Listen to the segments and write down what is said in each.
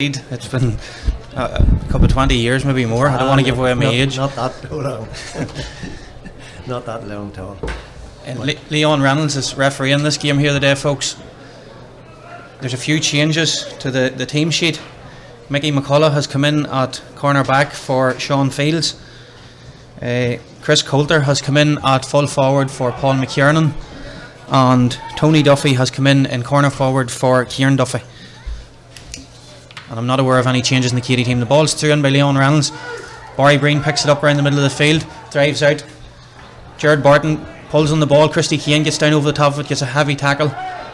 It's been a couple of 20 years, maybe more. I don't want to give away my age. Not that long. Not that long at all. Leon Reynolds is refereeing this game here today, folks. There's a few changes to the team sheet. Mickey McCullough has come in at corner back for Sean Fields. Chris Coulter has come in at full forward for Paul McKiernan. And Tony Duffy has come in corner forward for Kieran Duffy. And I'm not aware of any changes in the KEADY team. The ball's through in by Leon Reynolds. Barry Breen picks it up around the middle of the field, drives out. Jared Barton pulls on the ball. Christy Keane gets down over the top of it, gets a heavy tackle.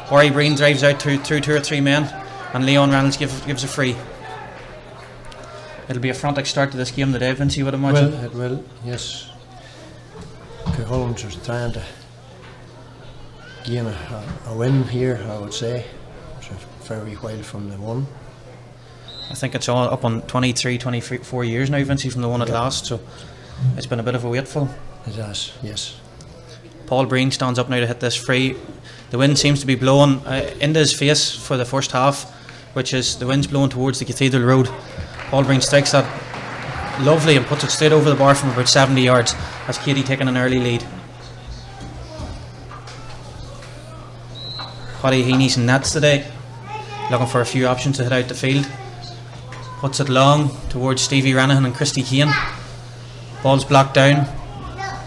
Barry Breen drives out through two or three men, and Leon Reynolds gives a free. It'll be a frantic start to this game today, Vince, you would imagine. Well, it will, yes. CUCHULAINNS are trying to gain a win here, I would say. It's a very while from the one. I think it's all up on 23, 24 years now, Vince, from the one at last, so it's been a bit of a waitful. It has, yes. Paul Breen stands up now to hit this free. The wind seems to be blowing into his face for the first half, which is the wind's blowing towards the Cathedral Road. Paul Breen strikes that lovely and puts it straight over the bar from about 70 yards as KEADY taking an early lead. Paddy Heaney's in nets today, looking for a few options to hit out the field. Puts it long towards Stevie Ranahan and Christy Keane. Ball's blocked down.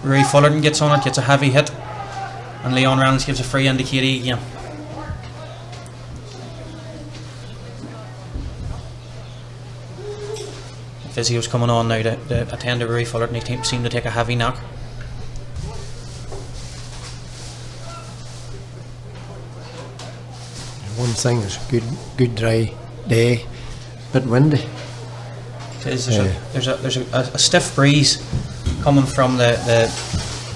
Rory Fullerton gets on it, gets a heavy hit, and Leon Reynolds gives a free into KEADY again. Physio's coming on now to attend to Rory Fullerton. He seemed to take a heavy knock. One thing is good dry day. Bit windy. There's a stiff breeze coming from the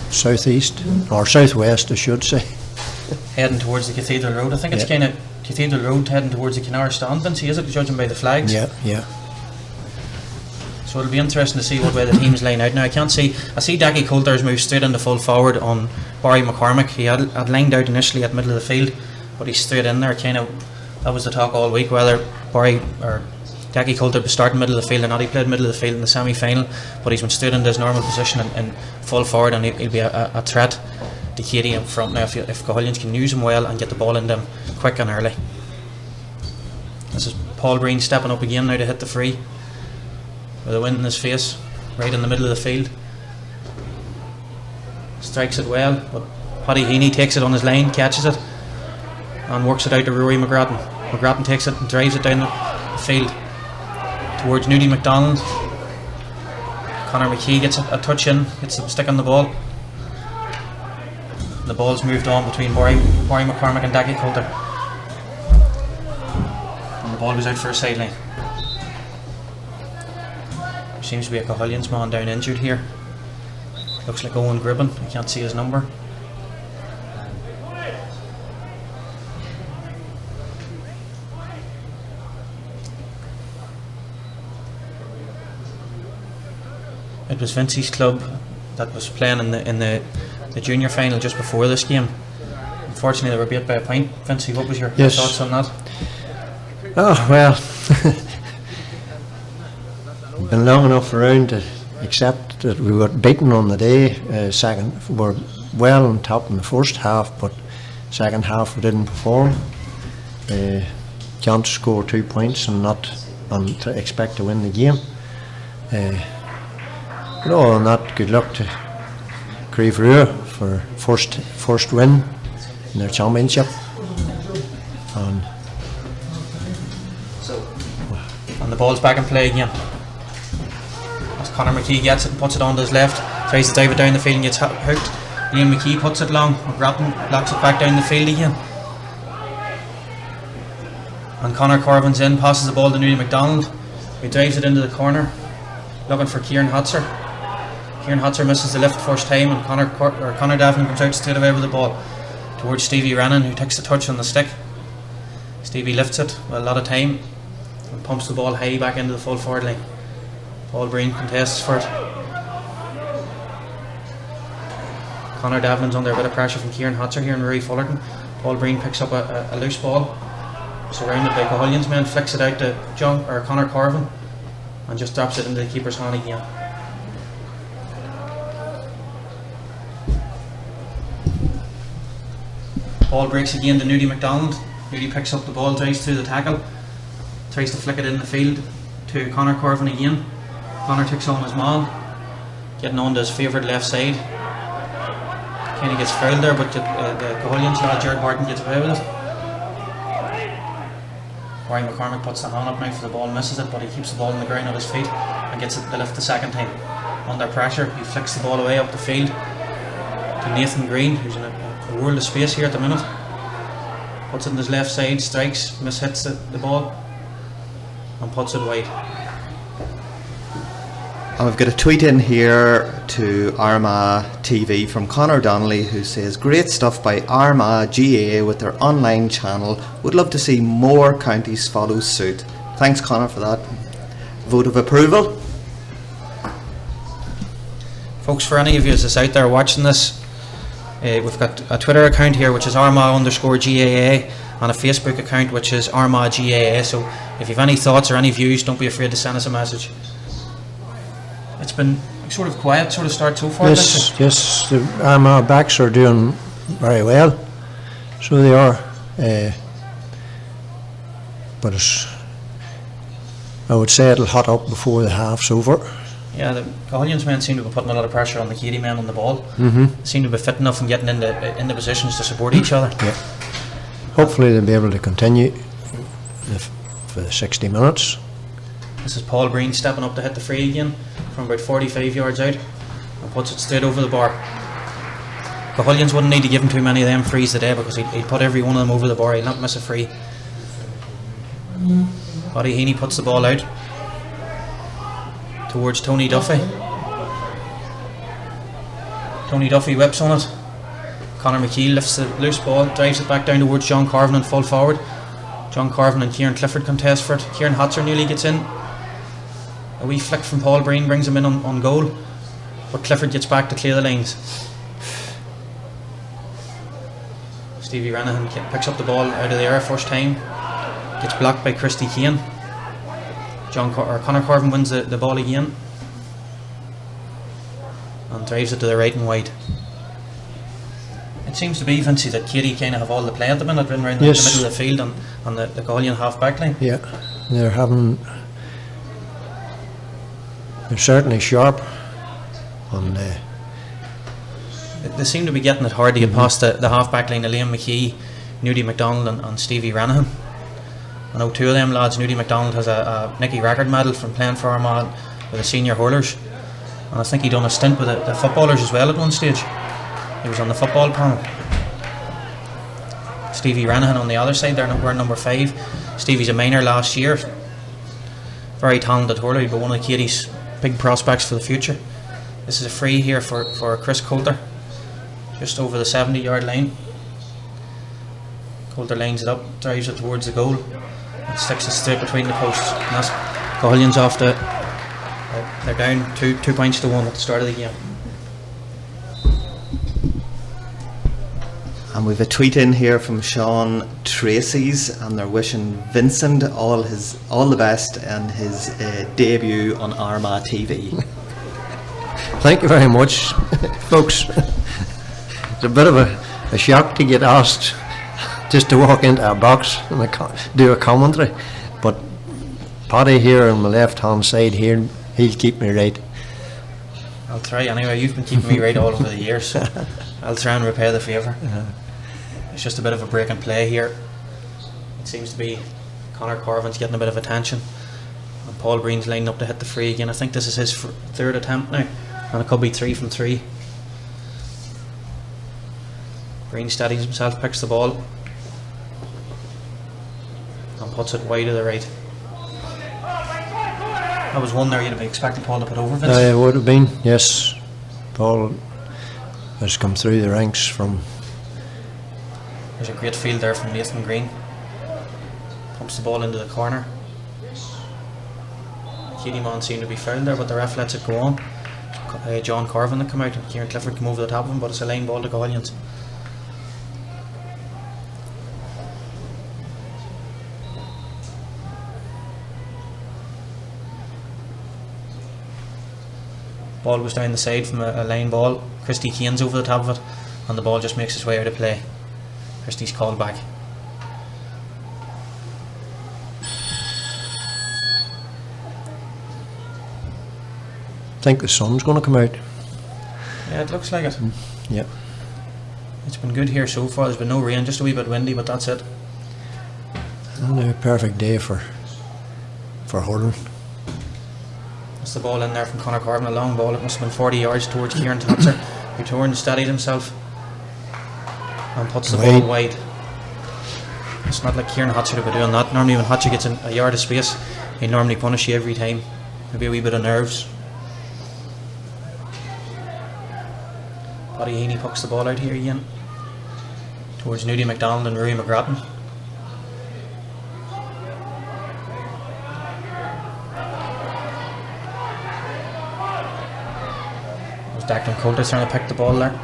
southeast or southwest, I should say. Heading towards the Cathedral Road. I think it's kind of Cathedral Road heading towards the Kinnar stand, Vince, is it, judging by the flags? Yeah. So it'll be interesting to see what way the team's line out. Now I see Dackie Coulter's moved straight into full forward on Barry McCormick. He had lined out initially at middle of the field, but he's straight in there. That was the talk all week, whether Barry or Dackie Coulter was starting middle of the field or not. He played middle of the field in the semi-final, but he's been stood into his normal position in full forward, and he'll be a threat to KEADY in front now if CUCHULAINNS can use him well and get the ball in them quick and early. This is Paul Breen stepping up again now to hit the free with the wind in his face, right in the middle of the field. Strikes it well, but Paddy Heaney takes it on his line, catches it, and works it out to Rory McGrattan. McGrattan takes it and drives it down the field towards Nudie McDonald. Conor McKee gets a touch in, gets a stick on the ball. The ball's moved on between Barry McCormick and Dackie Coulter. And the ball goes out for a sideline. There seems to be a CUCHULAINNS man down injured here. Looks like Owen Gribben, I can't see his number. It was Vincey's club that was playing in the junior final just before this game. Unfortunately, they were beat by a point. Vincey, what was your thoughts on that? Oh well, been long enough around to accept that we were beaten on the day. Second, we were well on top in the first half, but second half we didn't perform. Can't score 2 points and to expect to win the game. But other than that, good luck to Creeverue for first win in their championship. And the ball's back in play again. As Conor McKee gets it and puts it onto his left, tries to dive it down the field and gets hooked. Liam McKee puts it long, McGrattan blocks it back down the field again. And Conor Corbin's in, passes the ball to Nudie McDonald, who drives it into the corner, looking for Kieran Hotzer. Kieran Hotzer misses the lift first time, and Conor Davin comes out straight away with the ball towards Stevie Rannan, who takes the touch on the stick. Stevie lifts it with a lot of time and pumps the ball high back into the full forward line. Paul Breen contests for it. Conor Davin's under a bit of pressure from Kieran Hotzer here and Rory Fullerton. Paul Breen picks up a loose ball, surrounded by Cahullion's men, flicks it out to Conor Corvin and just drops it into the keeper's hand again. Ball breaks again to Nudie MacDonald. Nudie picks up the ball, drives through the tackle, tries to flick it in the field to Conor Corvin again. Conor takes on his man, getting on to his favourite left side. Kind of gets fouled there, but the Cahullion's lad Jared Barton gets away with it. Ryan McCormick puts the hand up now for the ball, misses it, but he keeps the ball on the ground at his feet and gets it to lift the second time. Under pressure, he flicks the ball away up the field to Nathan Green, who's in a world of space here at the minute. Puts it in his left side, strikes, mishits the ball and puts it wide. And we've got a tweet in here to Armagh TV from Conor Donnelly, who says, great stuff by Armagh-gaa with their online channel. Would love to see more counties follow suit. Thanks, Conor, for that vote of approval. Folks, for any of you that's out there watching this, we've got a Twitter account here which is Armagh_GAA and a Facebook account which is Armagh-gaa. So if you have any thoughts or any views, don't be afraid to send us a message. It's been sort of quiet sort of start so far. Yes, yes, the Armagh backs are doing very well, so they are. But I would say it'll hot up before the half's over. Yeah, the Cahullion's men seem to be putting a lot of pressure on the KEADY men on the ball. Mm-hmm. They seem to be fit enough and getting into positions to support each other. Yeah. Hopefully they'll be able to continue for the 60 minutes. This is Paul Breen stepping up to hit the free again from about 45 yards out and puts it straight over the bar. Cahullion's wouldn't need to give him too many of them frees today because he'd put every one of them over the bar. He'll not miss a free. Buddy Heaney puts the ball out towards Tony Duffy. Tony Duffy whips on it. Conor McKeel lifts the loose ball, drives it back down towards John Carvin and full forward. John Carvin and Kieran Clifford contest for it. Kieran Hotzer nearly gets in. A wee flick from Paul Breen brings him in on goal, but Clifford gets back to clear the lines. Stevie Ranahan picks up the ball out of the air first time, gets blocked by Christy Kane. Conor Corvin wins the ball again and drives it to the right and wide. It seems to be, Vincey, that KEADY kind of have all the play at the minute, running around the middle of the field and the Cahullion half back line. Yeah, they're certainly sharp. And they seem to be getting it hard to get past the half back line of Liam McKee, Nudie MacDonald and Stevie Ranahan. I know two of them lads. Nudie MacDonald has a Nicky record medal from playing for Armagh with the senior hurlers, and I think he done a stint with the footballers as well at one stage. He was on the football panel. Stevie Ranahan on the other side, we're number 5. Stevie's a minor last year. Very talented hurler, but one of KEADY's big prospects for the future. This is a free here for Chris Coulter, just over the 70-yard line. Coulter lines it up, drives it towards the goal, and sticks it straight between the posts. And that's Cahullion's off the. They're down 2 points to 1 at the start of the game. And we've a tweet in here from Sean Tracy's, and they're wishing Vincent all the best in his debut on Armagh TV. thank you very much, folks. It's a bit of a shock to get asked just to walk into a box and do a commentary, but Paddy here on my left hand side here, he'll keep me right. I'll try anyway. You've been keeping me right all over the years, so I'll try and repay the favour. It's just a bit of a break in play here. It seems to be Conor Corvin's getting a bit of attention, and Paul Breen's lining up to hit the free again. I think this is his third attempt now, and it could be 3 from 3. Breen steadies himself, picks the ball and puts it wide to the right. That was one there you'd be expecting Paul to put over, Vince. It would have been, yes. Paul has come through the ranks from. There's a great field there from Nathan Green. Pumps the ball into the corner. KEADY man seemed to be fouled there, but the ref lets it go on. John Carvin had come out and Kieran Clifford come over the top of him, but it's a line ball to Cahullion's. Ball goes down the side from a line ball. Christy Kane's over the top of it, and the ball just makes its way out of play. Christy's called back. I think the sun's going to come out. Yeah, it looks like it. Yeah. It's been good here so far. There's been no rain, just a wee bit windy, but that's it. And a perfect day for hurling. That's the ball in there from Conor Carvin, a long ball. It must have been 40 yards towards Kieran Tatzer, who turned, steadied himself, and puts the ball wide. It's not like Kieran Hatcher to be doing that. Normally when Hatcher gets in a yard of space, he normally punish you every time. Maybe a wee bit of nerves. Paddy Heaney pucks the ball out here again towards Nudie McDonald and Rory McGrattan. There's Declan Coulter trying to pick the ball there.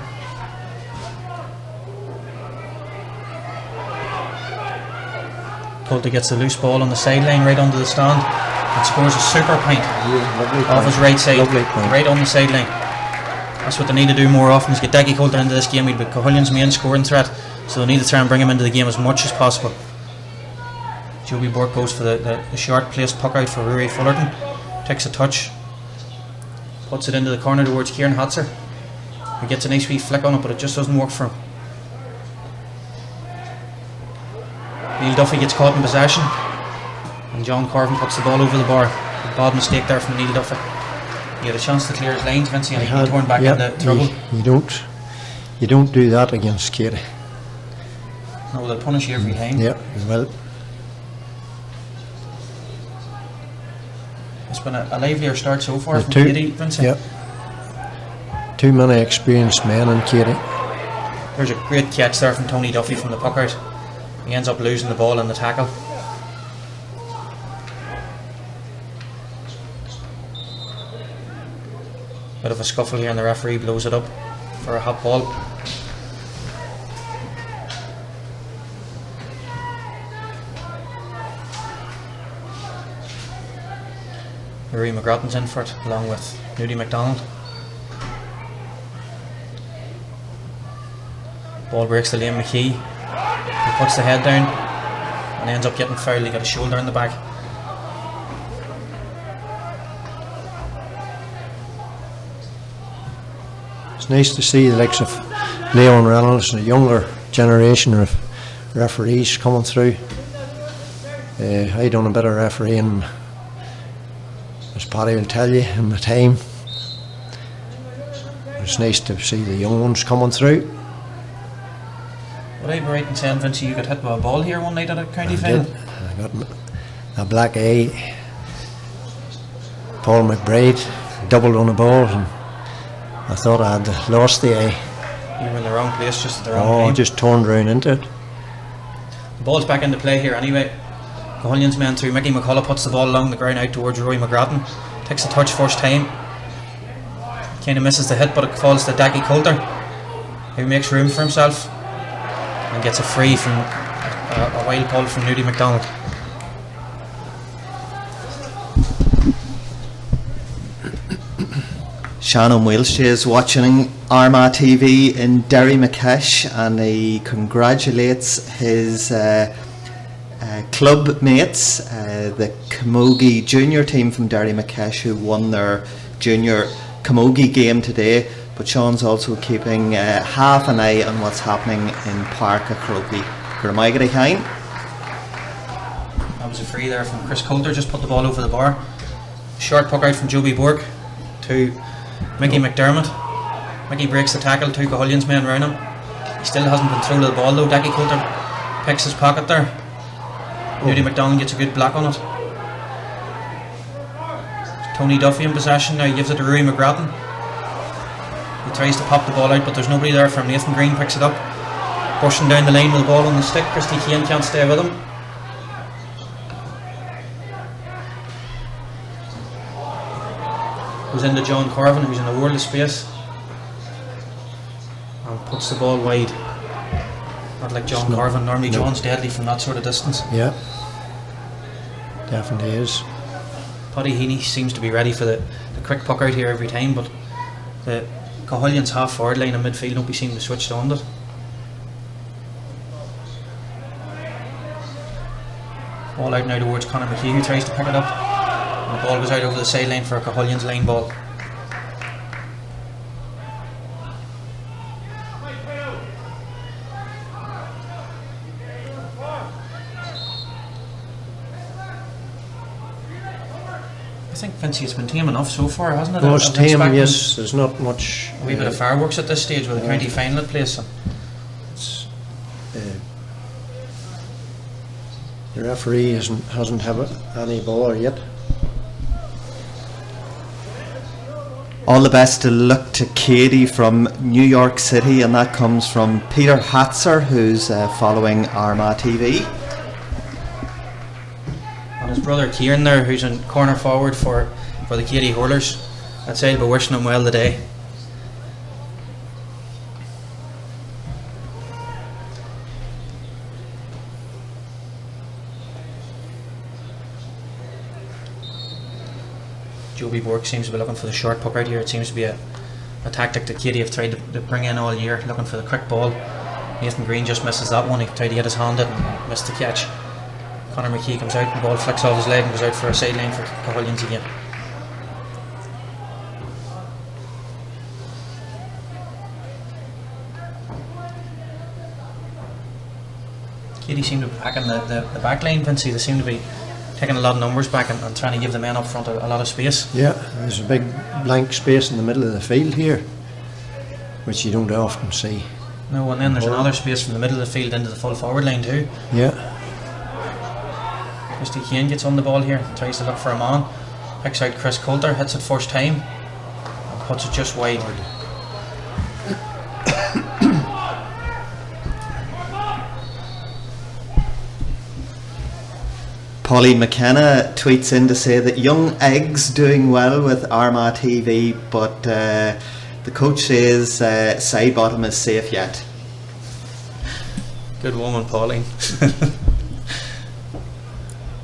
Coulter gets the loose ball on the sideline right under the stand and scores a super point off his right side, right on the sideline. That's what they need to do more often, is get Declan Coulter into this game. We'd be Cuchulainns' main scoring threat, so they need to try and bring him into the game as much as possible. Joby Burke goes for the short placed puck out for Rory Fullerton, takes a touch, puts it into the corner towards Kieran Hatzer. He gets a nice wee flick on it, but it just doesn't work for him. Neil Duffy gets caught in possession, and John Corvin puts the ball over the bar. A bad mistake there from Neil Duffy. He had a chance to clear his lines, Vince, and he turned back into trouble. You don't do that against KEADY. No, they'll punish you every time. Yeah, you will. It's been a livelier start so far from KEADY, Vince. Yeah. Too many experienced men in KEADY. There's a great catch there from Tony Duffy from the puck out. He ends up losing the ball in the tackle. Bit of a scuffle here and the referee blows it up for a hot ball. Rory McGrattan's in for it along with Nudie McDonald. Ball breaks to Liam McKee. He puts the head down and ends up getting fouled. He got a shoulder in the back. It's nice to see the likes of Leon Reynolds and a younger generation of referees coming through. I done a bit of refereeing, as Paddy will tell you, in my time. It's nice to see the young ones coming through. Would I be right in saying, Vince, you got hit by a ball here one night at a county final? I got a black eye. Paul McBride doubled on the ball, and I thought I had lost the eye. You were in the wrong place just at the wrong time. I just turned round into it. The ball's back into play here anyway. Cuchulainns man through. Mickey McCullough puts the ball along the ground out towards Rory McGrattan. Takes a touch first time. Kind of misses the hit, but it falls to Declan Coulter, who makes room for himself and gets a free from a wild pull from Nudie McDonald. Shannon Welsh is watching Armagh TV in Derry McKesh, and he congratulates his club mates, the Camogie junior team from Derry McKesh, who won their junior Camogie game today. But Sean's also keeping half an eye on what's happening in Park Croquis. Gramigary Hine. That was a free there from Chris Coulter, just put the ball over the bar. Short puck out from Joby Burke to Mickey McDermott. Mickey breaks the tackle, two Cuchulainns men round him. He still hasn't been through to the ball though. Declan Coulter picks his pocket there. Nudie McDonald gets a good block on it. Tony Duffy in possession now. He gives it to Rory McGrattan. He tries to pop the ball out, but there's nobody there for him. Nathan Green picks it up, pushing down the line with the ball on the stick. Christy Kane can't stay with him. Goes into John Corvin, who's in a world of space, and puts the ball wide. Not like John Corvin. Normally John's deadly from that sort of distance. Yeah, definitely is. Paddy Heaney seems to be ready for the quick puck out here every time, but the Cahullion's half forward line in midfield don't be seen to switch on it. Ball out now towards Conor McKee, who tries to pick it up. And the ball goes out over the sideline for a Cahullion's line ball. I think Vincey has been tame enough so far, hasn't it? Most tame, yes. There's not much. A wee bit of fireworks at this stage with the county final at place. It's, the referee hasn't had any ball yet. All the best to look to KEADY from New York City, and that comes from Peter Hatzer, who's following Armagh TV. And his brother Kieran there, who's in corner forward for the KEADY hurlers. I'd say we're wishing him well today. Joby Bork seems to be looking for the short puck out here. It seems to be a tactic that KEADY have tried to bring in all year, looking for the quick ball. Nathan Green just misses that one. He tried to get his hand in and missed the catch. Conor McKee comes out, the ball flicks off his leg and goes out for a sideline for Cahullion's again. KEADY seem to be packing the back line, Vincey. They seem to be taking a lot of numbers back and trying to give the men up front a lot of space. Yeah, there's a big blank space in the middle of the field here, which you don't often see. No, and then there's another space from the middle of the field into the full forward line too. Yeah. Christy Kane gets on the ball here, tries to look for a man, picks out Chris Coulter, hits it first time and puts it just wide. Pauline McKenna tweets in to say that young Eggs doing well with Armagh TV, but the coach says side bottom is safe yet. Good woman, Pauline.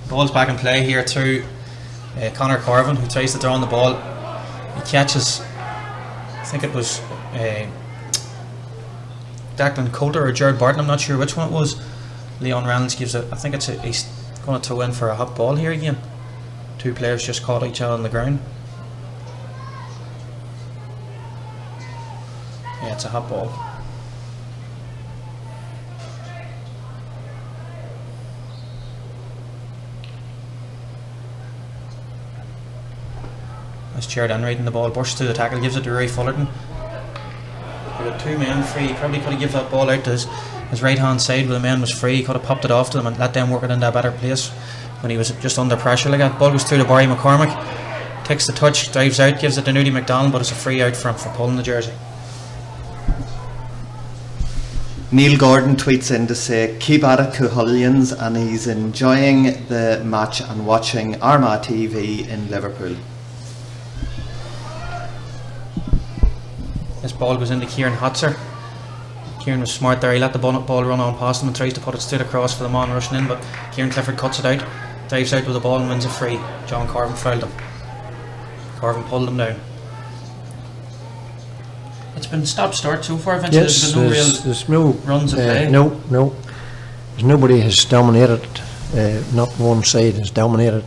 Ball's back in play here through Conor Corvin, who tries to throw on the ball. He catches, I think it was Declan Coulter or Jared Barton, I'm not sure which one it was. Leon Reynolds gives it, I think he's going to throw in for a hot ball here again. Two players just caught each other on the ground. Yeah, it's a hot ball. As Jared Enright the ball bursts through the tackle, gives it to Rory Fullerton. He got two men free. He probably could have given that ball out to his right hand side where the man was free. He could have popped it off to them and let them work it into a better place when he was just under pressure like that. Ball goes through to Barry McCormick, takes the touch, drives out, gives it to Nudie McDonald, but it's a free out for him for pulling the jersey. Neil Gordon tweets in to say keep at it Cahullionns, and he's enjoying the match and watching Armagh TV in Liverpool. This ball goes into Kieran Hatzer. Kieran was smart there, he let the ball run on past him and tries to put it straight across for the man rushing in, but Kieran Clifford cuts it out, dives out with the ball and wins it free. John Corvin fouled him. Corvin pulled him down. It's been stop-start so far, Vince. Yes, there's no runs of play. No. There's nobody has dominated, not one side has dominated.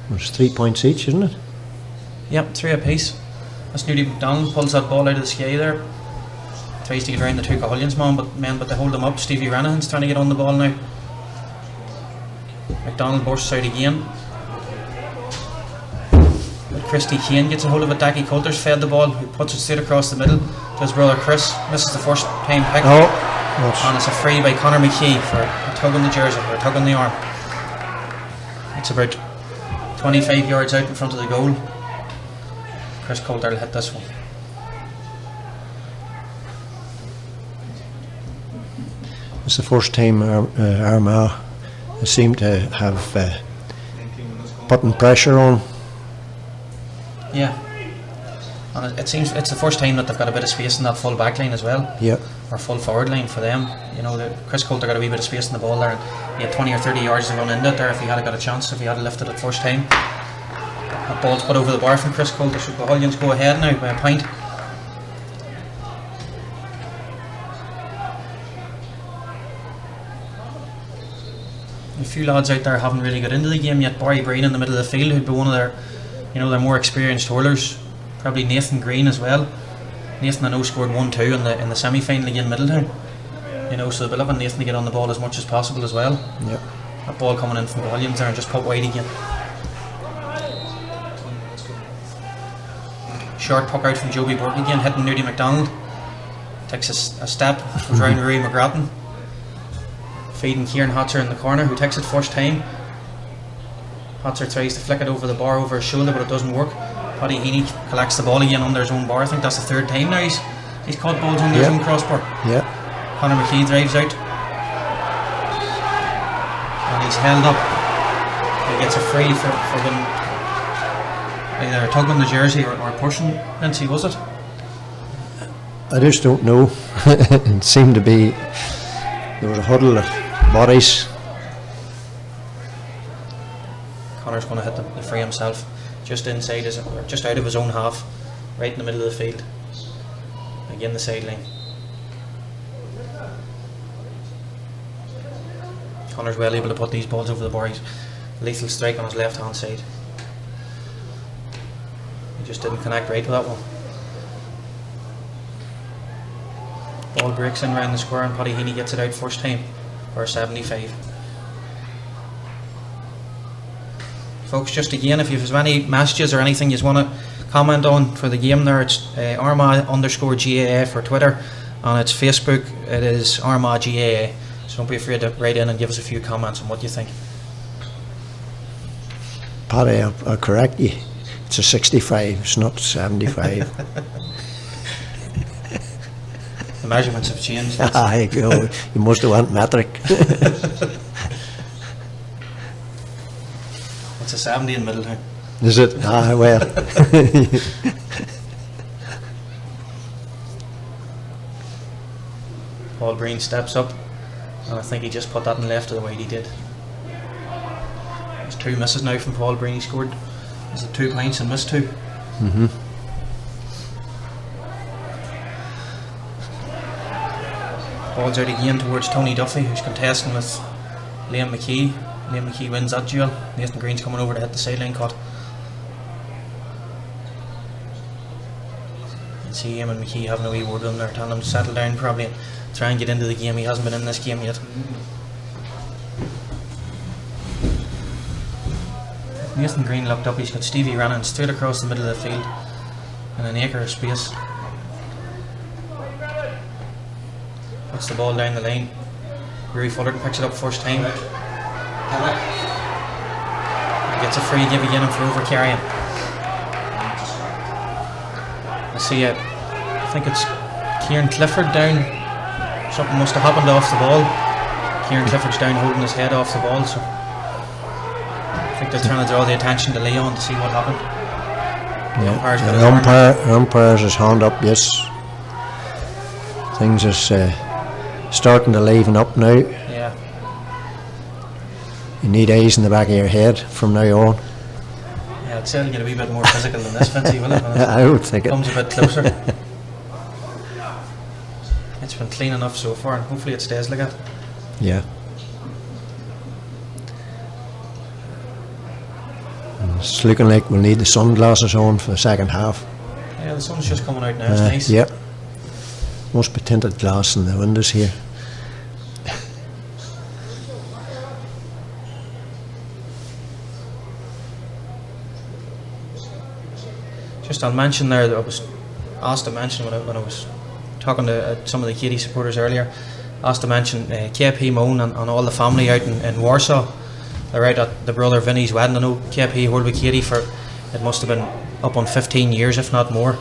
There's 3 points each, isn't it? Yep, 3 apiece. That's Nudie McDonald, pulls that ball out of the sky there. Tries to get around the two Cahullionns but they hold him up. Stevie Ranahan's trying to get on the ball now. McDonald bursts out again. But Christy Kane gets a hold of it. Dackie Coulter's fed the ball, who puts it straight across the middle to his brother Chris. Misses the first time pick. And it's a free by Conor McKee for a tug on the jersey, or a tug on the arm. It's about 25 yards out in front of the goal. Chris Coulter will hit this one. It's the first time Armagh seem to have putting pressure on. Yeah, and it seems it's the first time that they've got a bit of space in that full back line as well. Yeah. Or full forward line for them. You know, Chris Coulter got a wee bit of space in the ball there. He had 20 or 30 yards to run into it there if he had got a chance, if he had lifted it first time. That ball's put over the bar from Chris Coulter, so the Hullions go ahead now by a point. A few lads out there haven't really got into the game yet. Barry Breen in the middle of the field, who'd be one of their, their more experienced hurlers. Probably Nathan Green as well. Nathan, I know, scored 1-2 in the semi-final against Middletown. So they'll be looking Nathan to get on the ball as much as possible as well. Yep. That ball coming in from the Hullions there and just put wide again. Short puck out from Joby Burke again, hitting Nudie McDonald. Takes a step, goes round Rui McGrattan. Feeding Kieran Hotzer in the corner, who takes it first time. Hotzer tries to flick it over the bar over his shoulder, but it doesn't work. Paddy Heaney collects the ball again under his own bar. I think that's the third time now he's caught balls under his own crossbar. Yeah. Conor McKee drives out. And he's held up. He gets a free for them either tugging the jersey or pushing. Lindsay, was it? I just don't know. It seemed to be, there was a huddle of bodies. Connor's going to hit the free himself, just inside or just out of his own half, right in the middle of the field. Again, the sideline. Connor's well able to put these balls over the bar. He's lethal strike on his left hand side. He just didn't connect right with that one. Ball breaks in round the square and Paddy Heaney gets it out first time for a 75. Folks, just again, if you have any messages or anything you want to comment on for the game there, it's armagh_GAA for Twitter, and it's Facebook, it is armagh-GAA. So don't be afraid to write in and give us a few comments on what you think. Paddy, I'll correct you. It's a 65, it's not 75. The measurements have changed. You must have went metric. It's a 70 in Middletown. Is it? Well. Paul Breen steps up, and I think he just put that in left of the way he did. There's 2 misses now from Paul Breen. He scored, is it 2 points and missed 2? Mm-hmm. Ball's out again towards Tony Duffy, who's contesting with Liam McKee. Liam McKee wins that duel. Nathan Green's coming over to hit the sideline cut. You can see him and McKee having a wee word with him there, telling him to settle down probably and try and get into the game. He hasn't been in this game yet. Nathan Green looked up, he's got Stevie Reynolds straight across the middle of the field in an acre of space. Puts the ball down the line. Rui Fullerton picks it up first time. He gets a free give again and for over carrying. I see it. I think it's Kieran Clifford down. Something must have happened off the ball. Kieran Clifford's down holding his head off the ball, so I think they're trying to draw the attention to Leon to see what happened. Yeah, the umpire's his hand up, yes. Things is starting to liven up now. Yeah. You need eyes in the back of your head from now on. Yeah, I'd say it'll get a wee bit more physical than this, Vincy, will it? I would think it comes a bit closer. It's been clean enough so far, and hopefully it stays like that. Yeah. And it's looking like we'll need the sunglasses on for the second half. Yeah, the sun's just coming out now, it's nice. Yep. Must be tinted glass in the windows here. Just I'll mention there that I was asked to mention when I was talking to some of the KEADY supporters earlier, asked to mention KP Moan and all the family out in Warsaw. They're out at the brother Vinny's wedding. I know KP hurled with KEADY for, it must have been up on 15 years if not more,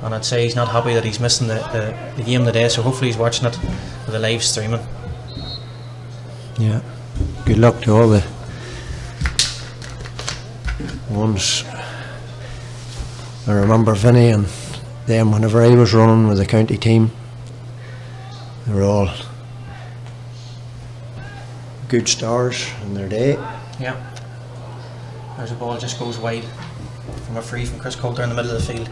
and I'd say he's not happy that he's missing the game today, so hopefully he's watching it with the live streaming. Yeah, good luck to all the ones. I remember Vinny and them whenever I was running with the county team. They were all good stars in their day. Yeah. There's a ball, just goes wide. from a free from Chris Coulter in the middle of the field.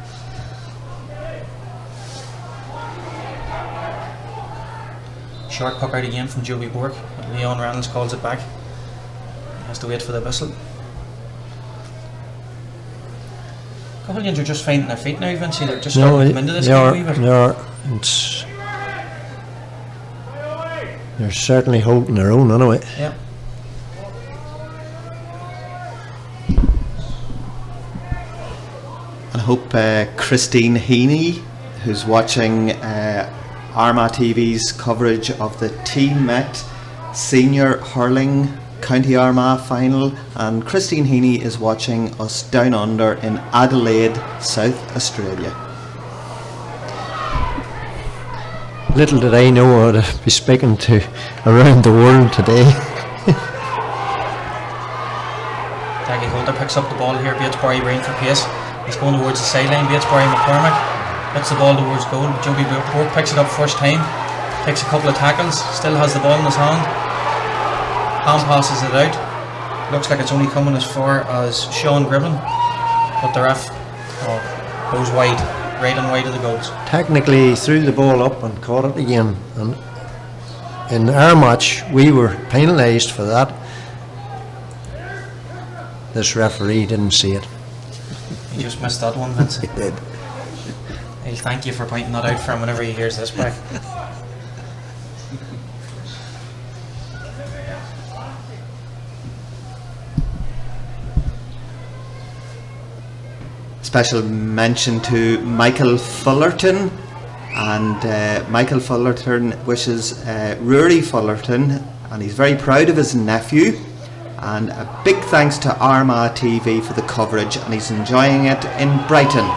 Short puck out again from Joby Bork, but Leon Reynolds calls it back. He has to wait for the whistle. Hurling are just finding their feet now, Vincey. They're just starting to come into this game a wee bit. They're certainly holding their own anyway. Yeah. And I hope Christine Heaney, who's watching Armagh TV's coverage of the Team Met Senior Hurling County Armagh final, and Christine Heaney is watching us down under in Adelaide, South Australia. Little did I know I'd be speaking to around the world today. Daggy Holder picks up the ball here. Batesbury running for pace. He's going towards the sideline. Batesbury McCormick puts the ball towards goal. Joby Bork picks it up first time. Takes a couple of tackles. Still has the ball in his hand. Hand passes it out. Looks like it's only coming as far as Sean Gribben, but the ref goes wide, right and wide of the goals. Technically he threw the ball up and caught it again, and in our match we were penalised for that. This referee didn't see it. He just missed that one, Vince. He did. He'll thank you for pointing that out for him whenever he hears this back. Special mention to Michael Fullerton, and Michael Fullerton wishes Rory Fullerton, and he's very proud of his nephew, and a big thanks to Armagh TV for the coverage, and he's enjoying it in Brighton.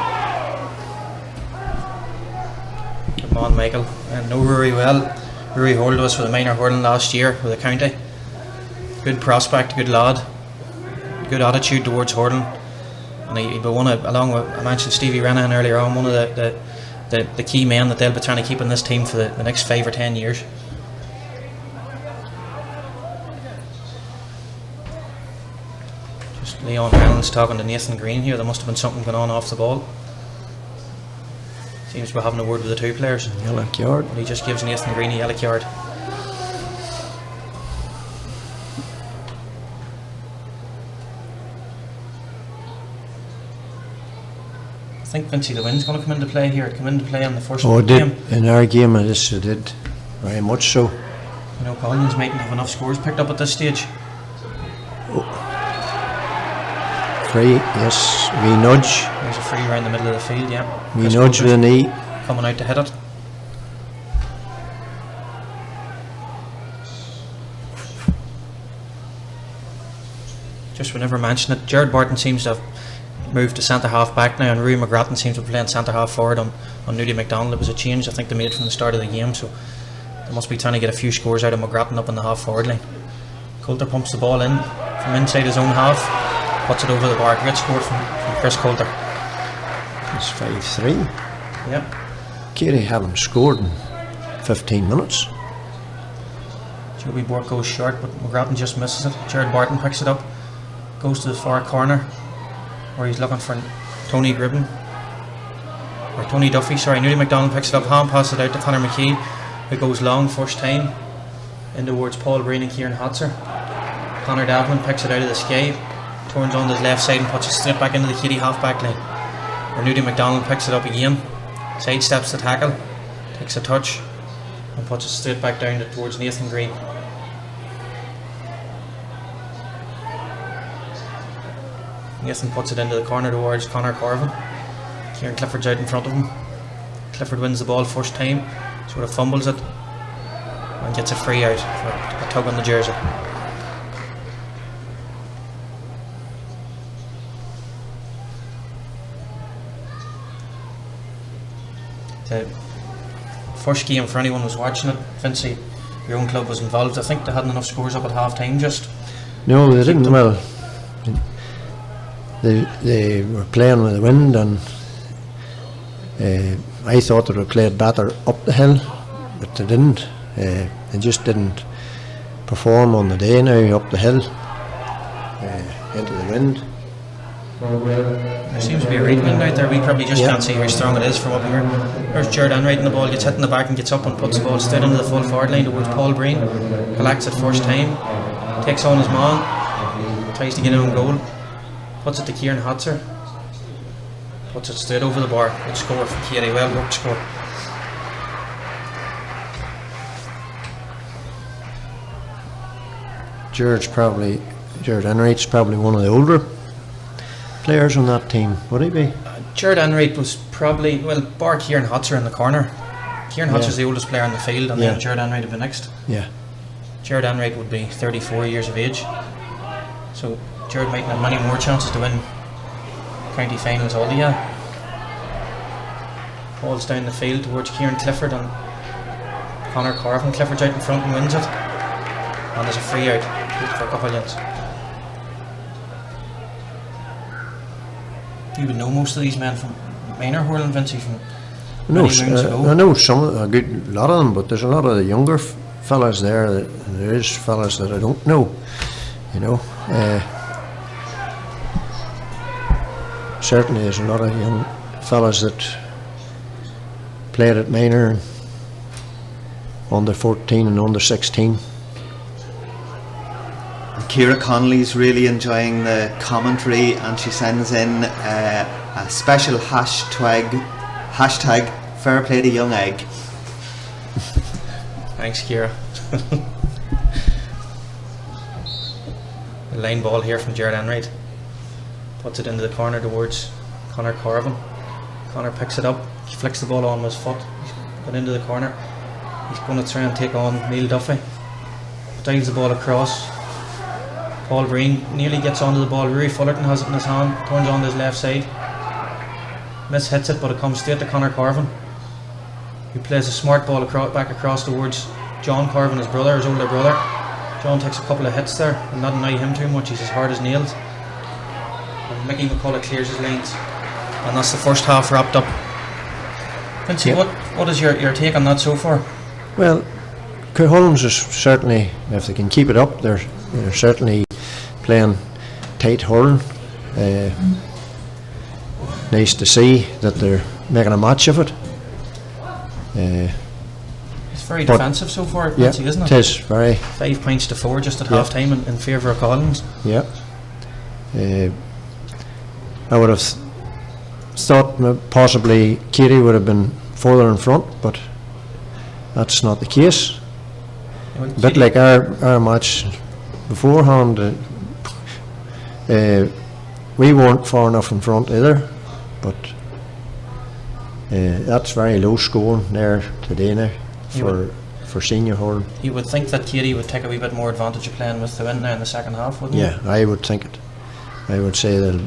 Come on, Michael. Know Rory well. Rory hurled us for the minor hurling last year with the county. Good prospect, good lad, good attitude towards hurling. And he'll be one of, along with, I mentioned Stevie Renahan earlier on, one of the key men that they'll be trying to keep in this team for the next 5 or 10 years. Just Leon Reynolds talking to Nathan Green here. There must have been something going on off the ball. Seems to be having a word with the two players. Yellow card. He just gives Nathan Green a yellow card. I think Vincey the wind's going to come into play here. Come into play in the first game. In our game it did, very much so. You know, Collins mightn't have enough scores picked up at this stage. Free, yes, we nudge. There's a free around the middle of the field, yeah. We Chris nudge with a knee. Coming out to hit it. Just whenever mention it, Jared Barton seems to have moved to centre half back now, and Rui McGrattan seems to be playing centre half forward on Nudie McDonald. It was a change I think they made from the start of the game, so they must be trying to get a few scores out of McGrattan up in the half forward line. Coulter pumps the ball in from inside his own half, puts it over the bar. Great score from Chris Coulter. It's 5-3. Yep. KEADY haven't scored in 15 minutes. Joby Bork goes short, but McGrattan just misses it. Jared Barton picks it up, goes to the far corner where he's looking for Tony Gribben, or Tony Duffy, sorry. Nudie McDonald picks it up, hand passes it out to Conor McKee, who goes long first time in towards Paul Breen and Kieran Hotzer. Conor Davlin picks it out of the sky, turns on his left side and puts it straight back into the KEADY half back line, where Nudie McDonald picks it up again, sidesteps the tackle, takes a touch and puts it straight back down towards Nathan Green. Nathan puts it into the corner towards Conor Corvin. Kieran Clifford's out in front of him. Clifford wins the ball first time, sort of fumbles it and gets a free out for a tug on the jersey. The first game, for anyone who's watching it, Vincey, your own club was involved. I think they hadn't enough scores up at half time just. No, they didn't. Well, they were playing with the wind, and I thought they would have played better up the hill, but they didn't. They just didn't perform on the day now up the hill, into the wind. There seems to be a right wind out there. We probably just can't see how strong it is from up here. There's Jared Enright, the ball gets hit in the back and gets up and puts the ball straight into the full forward line towards Paul Breen. Collects it first time, takes on his man, tries to get in on goal, puts it to Kieran Hatzer, puts it straight over the bar. Good score for KEADY, well worked score. Jared Enright's probably one of the older players on that team, would he be? Jared Enright was probably, well, bar Kieran Hatzer in the corner. Kieran Hatzer's the oldest player in the field, and then Jared Enright would be next. Yeah. Jared Enright would be 34 years of age, so Jared might have many more chances to win county finals all year. Balls down the field towards Kieran Clifford and Conor Carvin. Clifford's out in front and wins it, and there's a free out for CUCHULAINNS. You would know most of these men from minor hurling, Vincey, from many moons ago. I know a lot of them, but there's a lot of the younger fellas there. There is fellas that I don't know, you know. Certainly there's a lot of young fellas that played at minor and under 14 and under 16. Ciara Connolly's really enjoying the commentary, and she sends in a special hashtag fair play to young egg. Thanks, Ciara. The line ball here from Jared Enright, puts it into the corner towards Conor Carvin. Conor picks it up, he flicks the ball on with his foot, he's gone into the corner, he's going to try and take on Neil Duffy, dives the ball across. Paul Breen nearly gets onto the ball. Rory Fullerton has it in his hand, turns on to his left side, miss hits it, but it comes straight to Conor Carvin, who plays a smart ball back across towards John Carvin, his brother, his older brother. John takes a couple of hits there and not annoy him too much, he's as hard as nails. And Mickey McCullough clears his lines, and that's the first half wrapped up. Vincey, what is your take on that so far? Well, CUCHULAINNS is certainly, if they can keep it up, they're certainly playing tight hurling. Nice to see that they're making a match of it. It's very defensive so far, Vincey, isn't it? It is very. 5 points to 4 just at half time in favour of Collins. Yeah. I would have thought possibly KEADY would have been further in front, but that's not the case. Well, A bit like our match beforehand, we weren't far enough in front either, but that's very low scoring there today now for senior hurling. You would think that KEADY would take a wee bit more advantage of playing with the wind now in the second half, wouldn't you? Yeah, I would think it. I would say they'll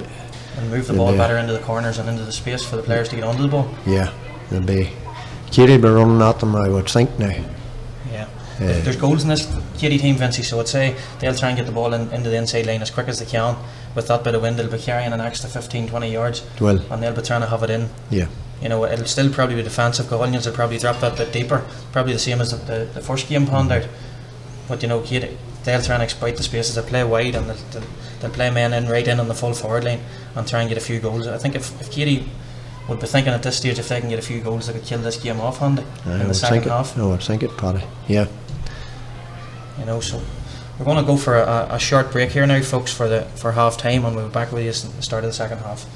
move the ball better into the corners and into the space for the players to get onto the ball. Yeah, they'll be KEADY will be running at them, I would think now. Yeah. There's goals in this KEADY team, Vincey, so I'd say they'll try and get the ball into the inside line as quick as they can. With that bit of wind, they'll be carrying an extra 15-20 yards, and they'll be trying to have it in. Yeah. You know, it'll still probably be defensive. CUCHULAINNS will probably drop that bit deeper, probably the same as the first game panned out. But you know, KEADY, they'll try and exploit the spaces. They'll play wide and they'll play men in right in on the full forward line and try and get a few goals. I think if KEADY would be thinking at this stage, if they can get a few goals, they could kill this game off handy in the second half. I would think it, Paddy. Yeah. You know, so we're going to go for a short break here now, folks, for half time, and we'll be back with you at the start of the second half.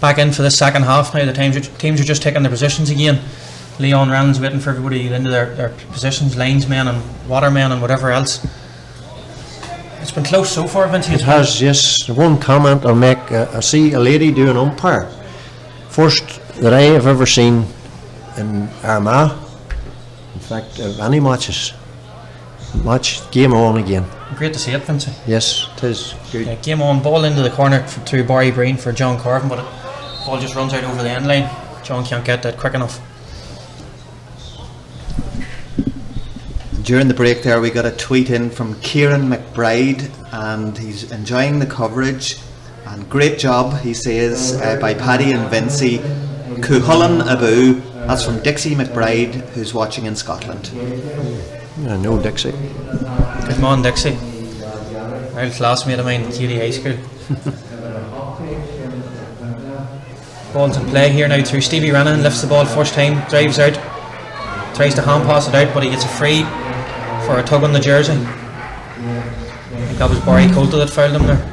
back in for the second half now. The teams are just taking their positions again. Leon Reynolds waiting for everybody to get into their positions, linesmen and watermen and whatever else. It's been close so far, Vince. It has, yes. One comment I'll make, I see a lady do an umpire. First that I have ever seen in Armagh, in fact, of any matches. Game on again. Great to see it, Vince. Yes, it is good. Yeah, game on, ball into the corner through Barry Breen for John Corvin, but ball just runs out over the end line. John can't get that quick enough. During the break there, we got a tweet in from Kieran McBride, and he's enjoying the coverage. And great job, he says, by Paddy and Vincey. CUCHULAINNS Abu. That's from Dixie McBride, who's watching in Scotland. I know Dixie. Good morning, Dixie. Old classmate of mine in KEADY High School. Ball's in play here now through Stevie Rennan. Lifts the ball first time, drives out, tries to hand pass it out, but he gets a free for a tug on the jersey. I think that was Barry Coulter that fouled him there.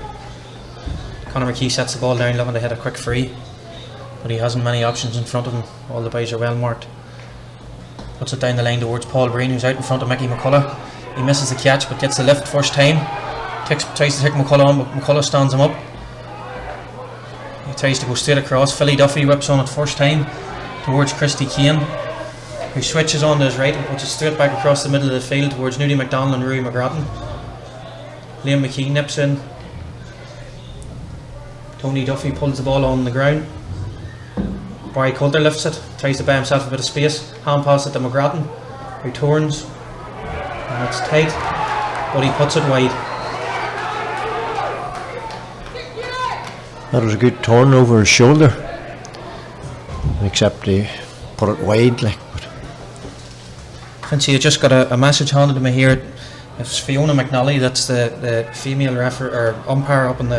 Conor McKee sets the ball down, looking to hit a quick free, but he hasn't many options in front of him. All the boys are well marked. Puts it down the line towards Paul Breen, who's out in front of Mickey McCullough. He misses the catch but gets the lift first time. Tries to take McCullough on, but McCullough stands him up. He tries to go straight across. Philly Duffy whips on it first time towards Christy Kane, who switches on to his right and puts it straight back across the middle of the field towards Nudie McDonald and Rui McGrattan. Liam McKee nips in. Tony Duffy pulls the ball on the ground. Barry Coulter lifts it, tries to buy himself a bit of space, hand pass it to McGrattan, who turns, and it's tight, but he puts it wide. That was a good turn over his shoulder, except he put it wide like. Fancy, I just got a message handed to me here. It's Fiona McNally, that's the female referee or umpire up on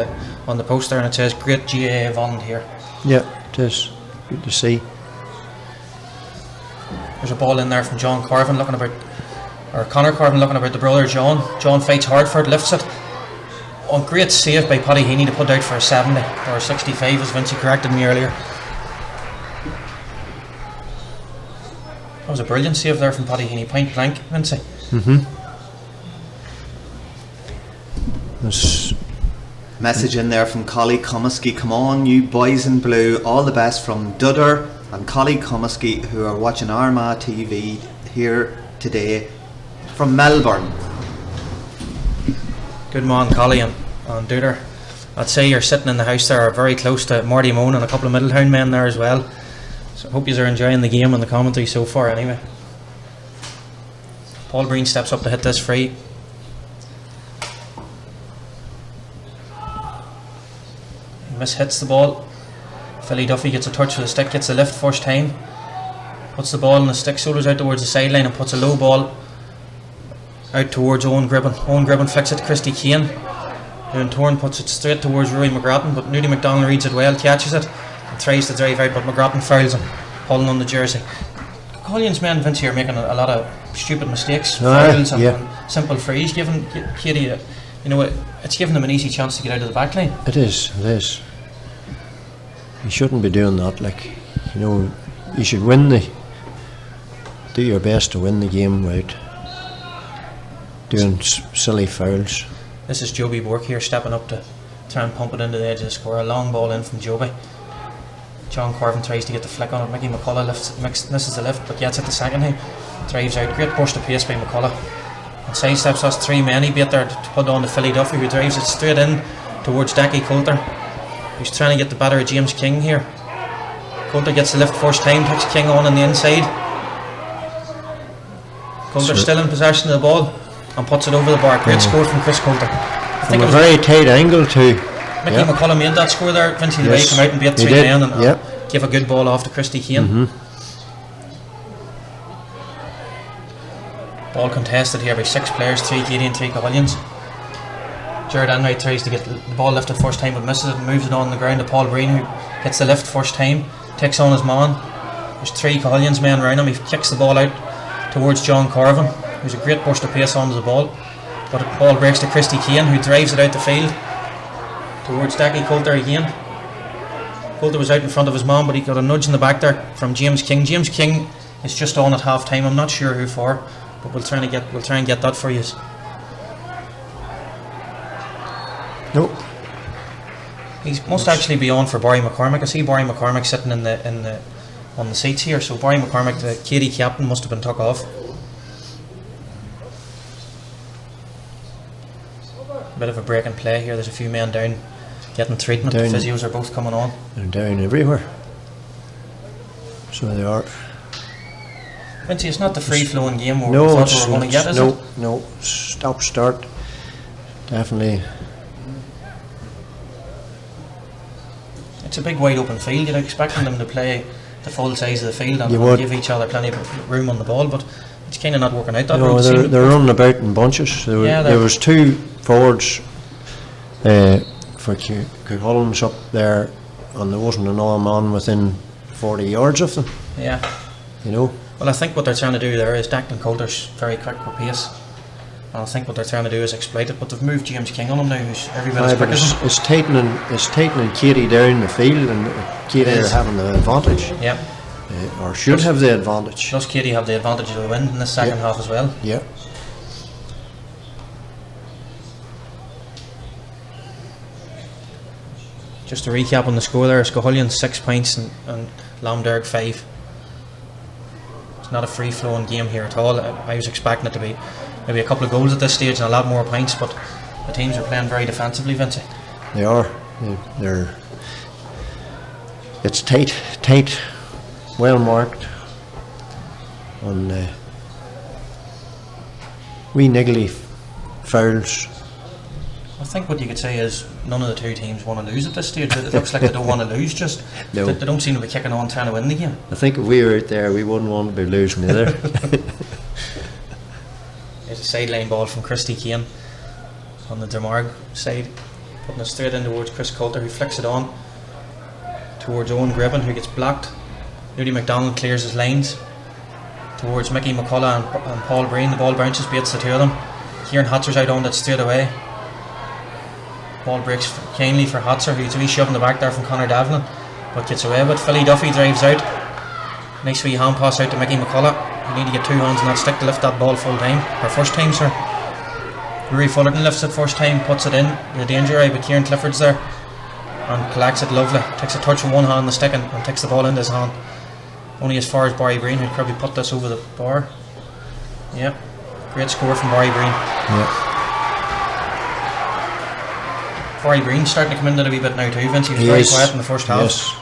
the poster, and it says great GAA volunteer. Yeah, it is. Good to see. There's a ball in there from John Corvin looking about, or Conor Corvin looking about the brother John. John fights hard for it, lifts it. Oh, great save by Paddy Heaney to put out for a 70 or a 65, as Vincey corrected me earlier. That was a brilliant save there from Paddy Heaney, point blank, Vincey. Message in there from Collie Comiskey. Come on, you boys in blue. All the best from Dudder and Collie Comiskey, who are watching Armagh TV here today from Melbourne. Good morning, Collie and Duder. I'd say you're sitting in the house there, very close to Marty Moan and a couple of Middletown men there as well. So I hope you are enjoying the game and the commentary so far anyway. Paul Breen steps up to hit this free. Mishits the ball. Philly Duffy gets a touch with the stick, gets a lift first time, puts the ball on the stick, shoulders out towards the sideline and puts a low ball out towards Owen Gribben. Owen Gribben flicks it to Christy Kane, who in turn puts it straight towards Rui McGrattan, but Nudie McDonald reads it well, catches it and tries to drive out, but McGrattan fouls him, pulling on the jersey. Collins men, Vince, here making a lot of stupid mistakes, fouls and simple frees, giving KEADY it's giving them an easy chance to get out of the back line. It is. You shouldn't be doing that. You should do your best to win the game without doing silly fouls. This is Joby Bork here stepping up to try and pump it into the edge of the score. A long ball in from Joby. John Corvin tries to get the flick on it. Mickey McCullough misses the lift but gets it the second time. Drives out. Great burst of pace by McCullough. And sidesteps us three men. He beat there to put on to Philly Duffy, who drives it straight in towards Decky Coulter, who's trying to get the better of James King here. Coulter gets the lift first time, takes King on the inside. Coulter still in possession of the ball and puts it over the bar. Great score from Chris Coulter. I think from a very tight angle too. Mickey McCullough made that score there. Vincey the way came out and beat three men and gave a good ball off to Christy Kane. Ball contested here by 6 players, 3 KEADY and 3 Collins. Jared Enright tries to get the ball lifted first time but misses it and moves it on the ground to Paul Breen, who gets the lift first time, takes on his man. There's 3 Collins men around him. He kicks the ball out towards John Corvin, who's a great burst of pace onto the ball, but the ball breaks to Christy Kane, who drives it out the field towards Decky Coulter again. Coulter was out in front of his man, but he got a nudge in the back there from James King. James King is just on at half time. I'm not sure who for, but we'll try and get that for you. No. He must actually be on for Barry McCormick. I see Barry McCormick sitting on the seats here. So Barry McCormick, the KEADY captain, must have been took off. Bit of a break in play here. There's a few men down getting treatment. Down. The physios are both coming on. They're down everywhere. So they are. Vincy, it's not the free-flowing game we No, thought we were going to get, is it? No. Stop, start. Definitely. It's a big wide open field. You're expecting them to play the full size of the field and give each other plenty of room on the ball, but it's kind of not working out that way. No, they're running about in bunches. There was 2 forwards for CUCHULAINNS up there, and there wasn't another man within 40 yards of them. Yeah. You know. Well, I think what they're trying to do there is Declan Coulter's very quick with pace. And I think what they're trying to do is exploit it, but they've moved James King on him now, who's every bit as quick as him. It's tightening KEADY down the field, and KEADY are having the advantage. Yeah. Or should have the advantage. Plus KEADY have the advantage of the win in the second half as well. Yeah. Just to recap on the score there, CUCHULAINNS 6 points and DEARG 5. It's not a free-flowing game here at all. I was expecting it to be maybe a couple of goals at this stage and a lot more points, but the teams are playing very defensively, Vincey. They are. They're. It's tight, well marked, and wee niggly fouls. I think what you could say is none of the 2 teams want to lose at this stage. It looks like they don't want to lose, just no. They don't seem to be kicking on trying to win the game. I think if we were out there, we wouldn't want to be losing either. There's a sideline ball from Christy Kane on the DEARG side, putting it straight in towards Chris Coulter, who flicks it on towards Owen Gribben, who gets blocked. Nudie McDonald clears his lines towards Mickey McCullough and Paul Breen. The ball bounces, beats the 2 of them. Kieran Hotzer's out on it straight away. Ball breaks kindly for Hotzer, who's a wee shove in the back there from Conor Devlin, but gets away with it. Philly Duffy drives out. Nice wee hand pass out to Mickey McCullough. You need to get 2 hands on that stick to lift that ball full time, or first time, sir. Rory Fullerton lifts it first time, puts it in the danger eye, but Kieran Clifford's there and collects it lovely. Takes a touch with one hand on the stick and takes the ball into his hand. Only as far as Barry Breen, who'd probably put this over the bar. Yeah, great score from Barry Breen. Yeah. Barry Breen starting to come into it a wee bit now too, Vince. He was very quiet in the first half. Yes.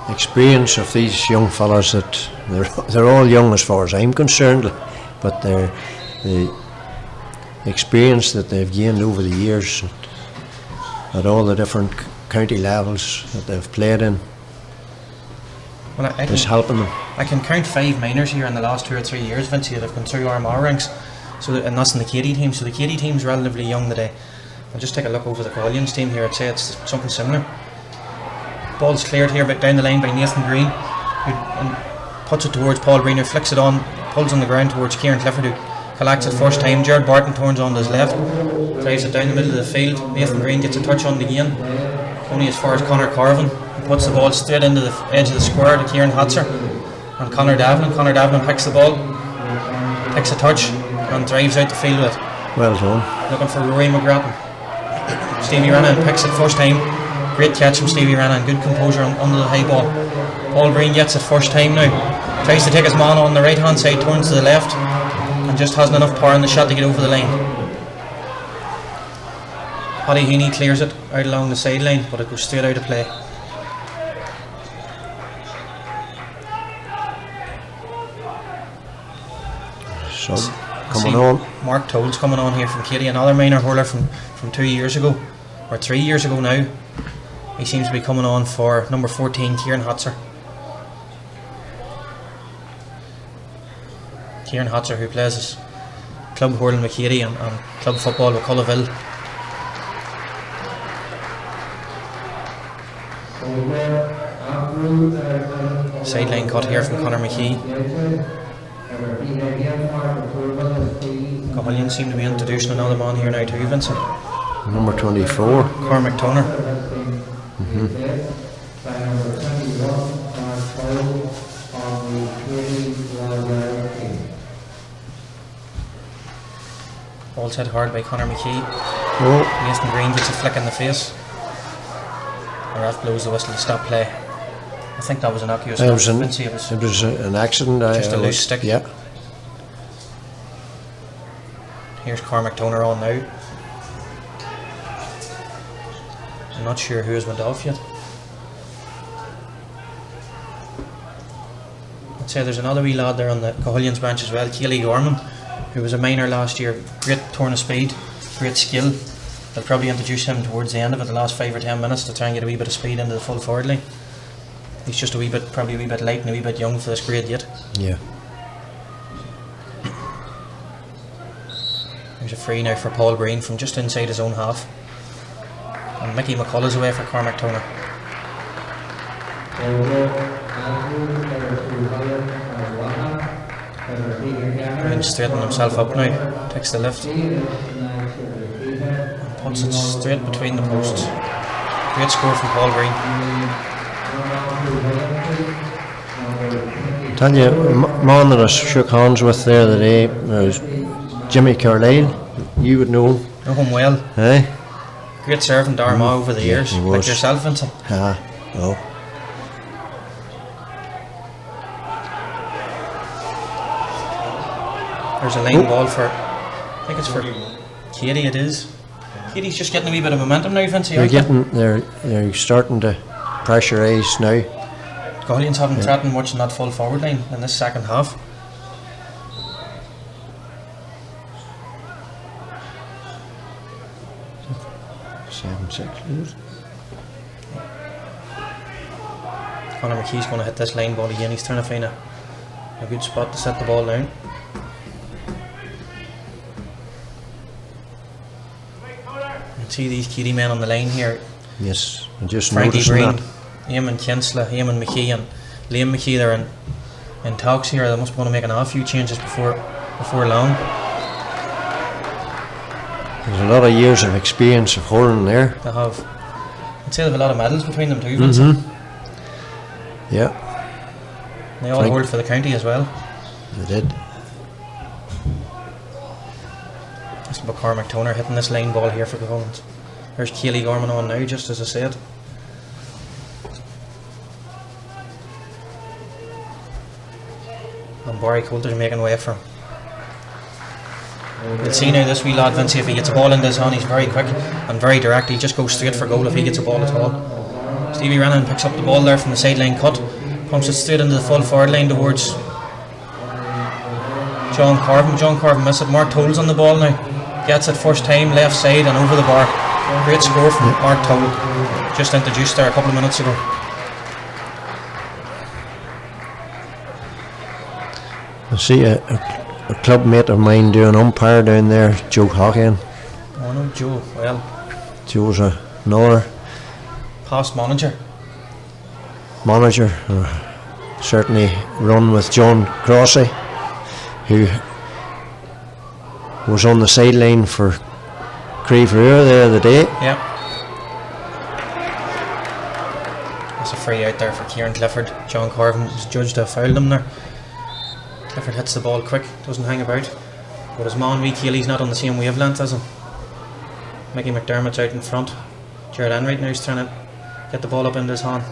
The experience of these young fellas, that they're all young as far as I'm concerned, but the experience that they've gained over the years at all the different county levels that they've played in, well, is helping them. I can count 5 minors here in the last 2 or 3 years, Vince, that have gone through Armagh ranks, and that's in the KEADY team. So the KEADY team's relatively young today. I'll just take a look over the CUCHULAINNS team here. I'd say it's something similar. Ball's cleared here down the line by Nathan Green, who puts it towards Paul Breen, who flicks it on, pulls on the ground towards Kieran Clifford, who collects it first time. Jared Barton turns on to his left, drives it down the middle of the field. Nathan Green gets a touch on it again, only as far as Conor Carvin. He puts the ball straight into the edge of the square to Kieran Hotzer and Conor Devlin. Conor Devlin picks the ball, takes a touch and drives out the field with it. Well done. Looking for Rory McGrattan. Stevie Rennan picks it first time. Great catch from Stevie Rennan. Good composure under the high ball. Paul Breen gets it first time now. Tries to take his man on the right hand side, turns to the left and just hasn't enough power in the shot to get over the line. Paddy Heaney clears it out along the sideline, but it goes straight out of play. So coming on. Mark Toad's coming on here from KEADY, another minor hurler from 2 years ago, or 3 years ago now. He seems to be coming on for number 14, Kieran Hotzer. Kieran Hotzer, who plays his club hurling with KEADY and club football with Cullaville. Sideline cut here from Conor McKee. Cahuillians seem to be introducing another man here now too, Vincent. Number 24. Cormac Toner. Ball's hit hard by Conor McKee. Oh, Nathan Green gets a flick in the face. The ref blows the whistle to stop play. I think that was innocuous. it was an, Vincy, it was it was an accident. just a loose stick. Yeah. Here's Cormac Toner on now. I'm not sure who has went off yet. I'd say there's another wee lad there on the Cahuillians bench as well, KEADY Gorman, who was a minor last year. Great turn of speed, great skill. They'll probably introduce him towards the end of it, the last 5 or 10 minutes, to try and get a wee bit of speed into the full forward line. He's just probably a wee bit late and a wee bit young for this grade yet. Yeah. There's a free now for Paul Green from just inside his own half. And Mickey McCullough's away for Cormac Toner. Green straightening himself up now, takes the lift. And puts it straight between the posts. Great score from Paul Green. Tell you, man that I shook hands with there the day was Jimmy Carlyle. You would know him. Know him well. Eh? Great servant Armagh over the years. he Like was. yourself, Vincent. Ah, oh. There's a line ball for, I think it's for KEADY, it is. KEADY's just getting a wee bit of momentum now, Vincent. They're starting to pressurise now. Cahuillians haven't threatened much in that full forward line in this second half. Conor McKee's going to hit this line ball again. He's trying to find a good spot to set the ball down. You can see these KEADY men on the line here. Yes, I just Frankie noticed Breen, that. Eamon Kinsella, Eamon McKee and Liam McKee, they're in talks here. They must want to make a few changes before long. There's a lot of years of experience of hurling there. They have, I'd say they have a lot of medals between them too, Vincent. Yeah, They all hurled for the county as well. they did. That's about Cormac Toner hitting this line ball here for the Cahuillians. There's KEADY Gorman on now, just as I said. And Barry Coulter's making way for him. You'll see now this wee lad, Vincey, if he gets a ball into his hand, he's very quick and very direct. He just goes straight for goal if he gets a ball at all. Stevie Rennan picks up the ball there from the sideline cut, pumps it straight into the full forward line towards John Carvin. John Carvin missed it. Mark Toll's on the ball now. Gets it first time, left side and over the bar. Great score from Mark Toll, just introduced there a couple of minutes ago. I see a club mate of mine doing umpire down there, Joe Hawken. Oh no, Joe. Well, Joe's another past manager. Certainly run with John Crossy, who was on the sideline for Creeverure there the day. Yeah. That's a free out there for Kieran Clifford. John Carvin was judged to have fouled him there. Clifford hits the ball quick, doesn't hang about. But his man, Wee Keely's not on the same wavelength as him. Mickey McDermott's out in front. Jared Enright now is trying to get the ball up into his hand.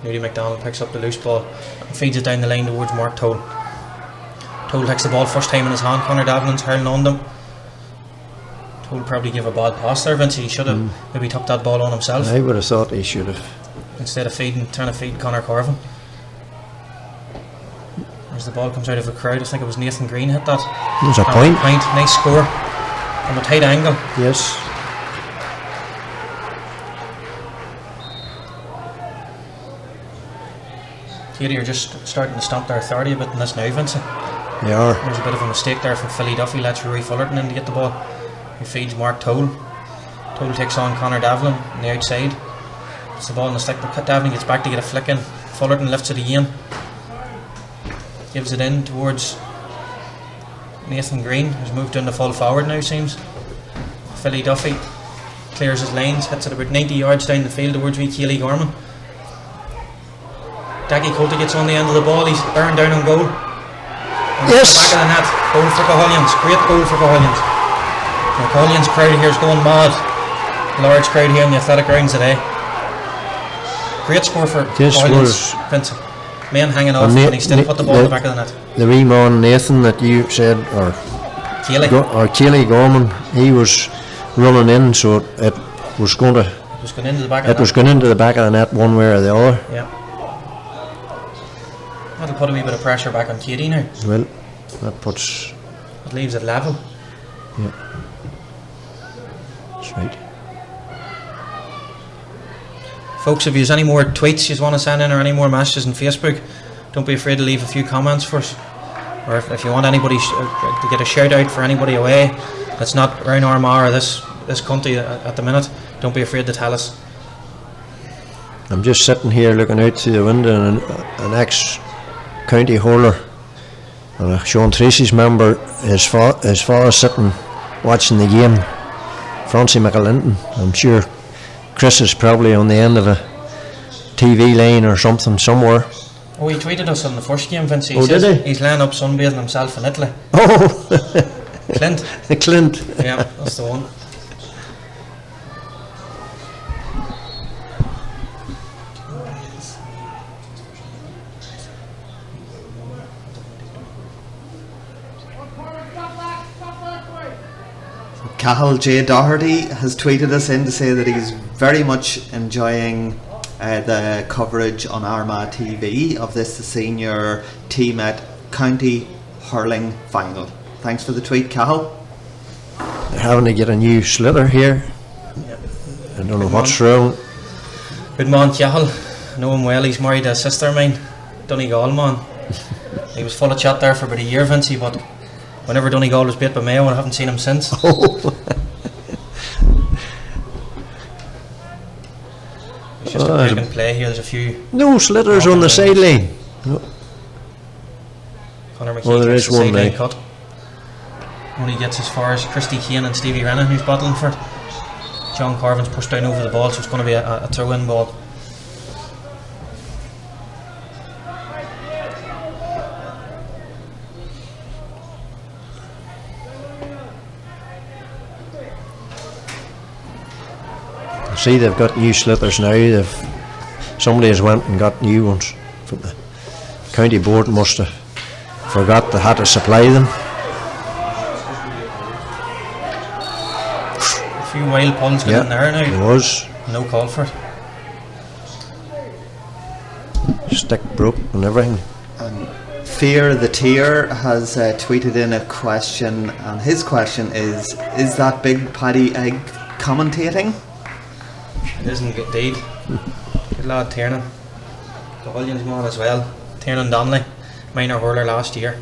Nudie McDonald picks up the loose ball and feeds it down the line towards Mark Toll. Toll takes the ball first time in his hand. Conor Davlin's hurling on them. Toll probably gave a bad pass there, Vince. He should have maybe took that ball on himself I would have thought he should have. instead of trying to feed Conor Carvin. As the ball comes out of the crowd, I think it was Nathan Green hit that. There's a point. Nice score from a tight angle. Yes. KEADY are just starting to stamp their authority a bit in this now, Vincent. They are. There's a bit of a mistake there from Philly Duffy. Lets Rory Fullerton in to get the ball. He feeds Mark Toll. Toll takes on Conor Davlin on the outside. Puts the ball in the stick, but Davlin gets back to get a flick in. Fullerton lifts it again. Gives it in towards Nathan Green, who's moved into full forward now, seems. Philly Duffy clears his lines, hits it about 90 yards down the field towards wee Keely Gorman. Daggy Coulter gets on the end of the ball, he's bearing down on goal. And Yes! back of the net, goal for Cahullans, great goal for Cahullans. The Cahullans crowd here is going mad. Large crowd here in the athletic grounds today. Great score for This Cahullans, Vincent. Men hanging off, and he still put the ball in the back of the net. The wee man Nathan that you said, or Keely Gorman, he was running in, so it was going to. It was going into the back of the net. It was going into the back of the net one way or the other. Yeah. That'll put a wee bit of pressure back on KEADY now. Well, that puts. It leaves it level. Yeah. That's right. Folks, if there's any more tweets you want to send in or any more messages on Facebook, don't be afraid to leave a few comments for us. Or if you want anybody to get a shout out for anybody away that's not around Armagh or this country at the minute, don't be afraid to tell us. I'm just sitting here looking out through the window, and an ex-county hurler, Sean Tracy's member, his father sitting watching the game, Francie McAlinton. I'm sure Chris is probably on the end of a TV line or something somewhere. Oh, he tweeted us on the first game, Vince. Did he? He's laying up sunbathing himself in Italy. Oh! Clint. Clint. Yeah, that's the one. Cahill J. Doherty has tweeted us in to say that he's very much enjoying the coverage on Armagh TV of the senior team at County Hurling final. Thanks for the tweet, Cahill. They're having to get a new sliotar here. I don't know what's wrong. Good man, Cahill. I know him well. He's married to a sister of mine, Donegal man. He was full of chat there for about a year, Vincey, but whenever Donegal was beat by Mayo, I haven't seen him since. It's just a break and play here. There's a few. No slitters on the sideline. No. Conor McKee There takes is the one sideline now. cut. Only gets as far as Christy Kane and Stevie Rennan, who's battling for it. John Carvin's pushed down over the ball, so it's going to be a throw-in ball. See, they've got new slitters now. Somebody has went and got new ones. But the county board must have forgot they had to supply them. A few wild pulls get in there now. There was. No call for it. Stick broke and everything. Fear the Tier has tweeted in a question, and his question is that Big Paddy Egg commentating? It isn't indeed. Good lad, Tiernan. Cahullans man as well. Tiernan Donnelly, minor hurler last year.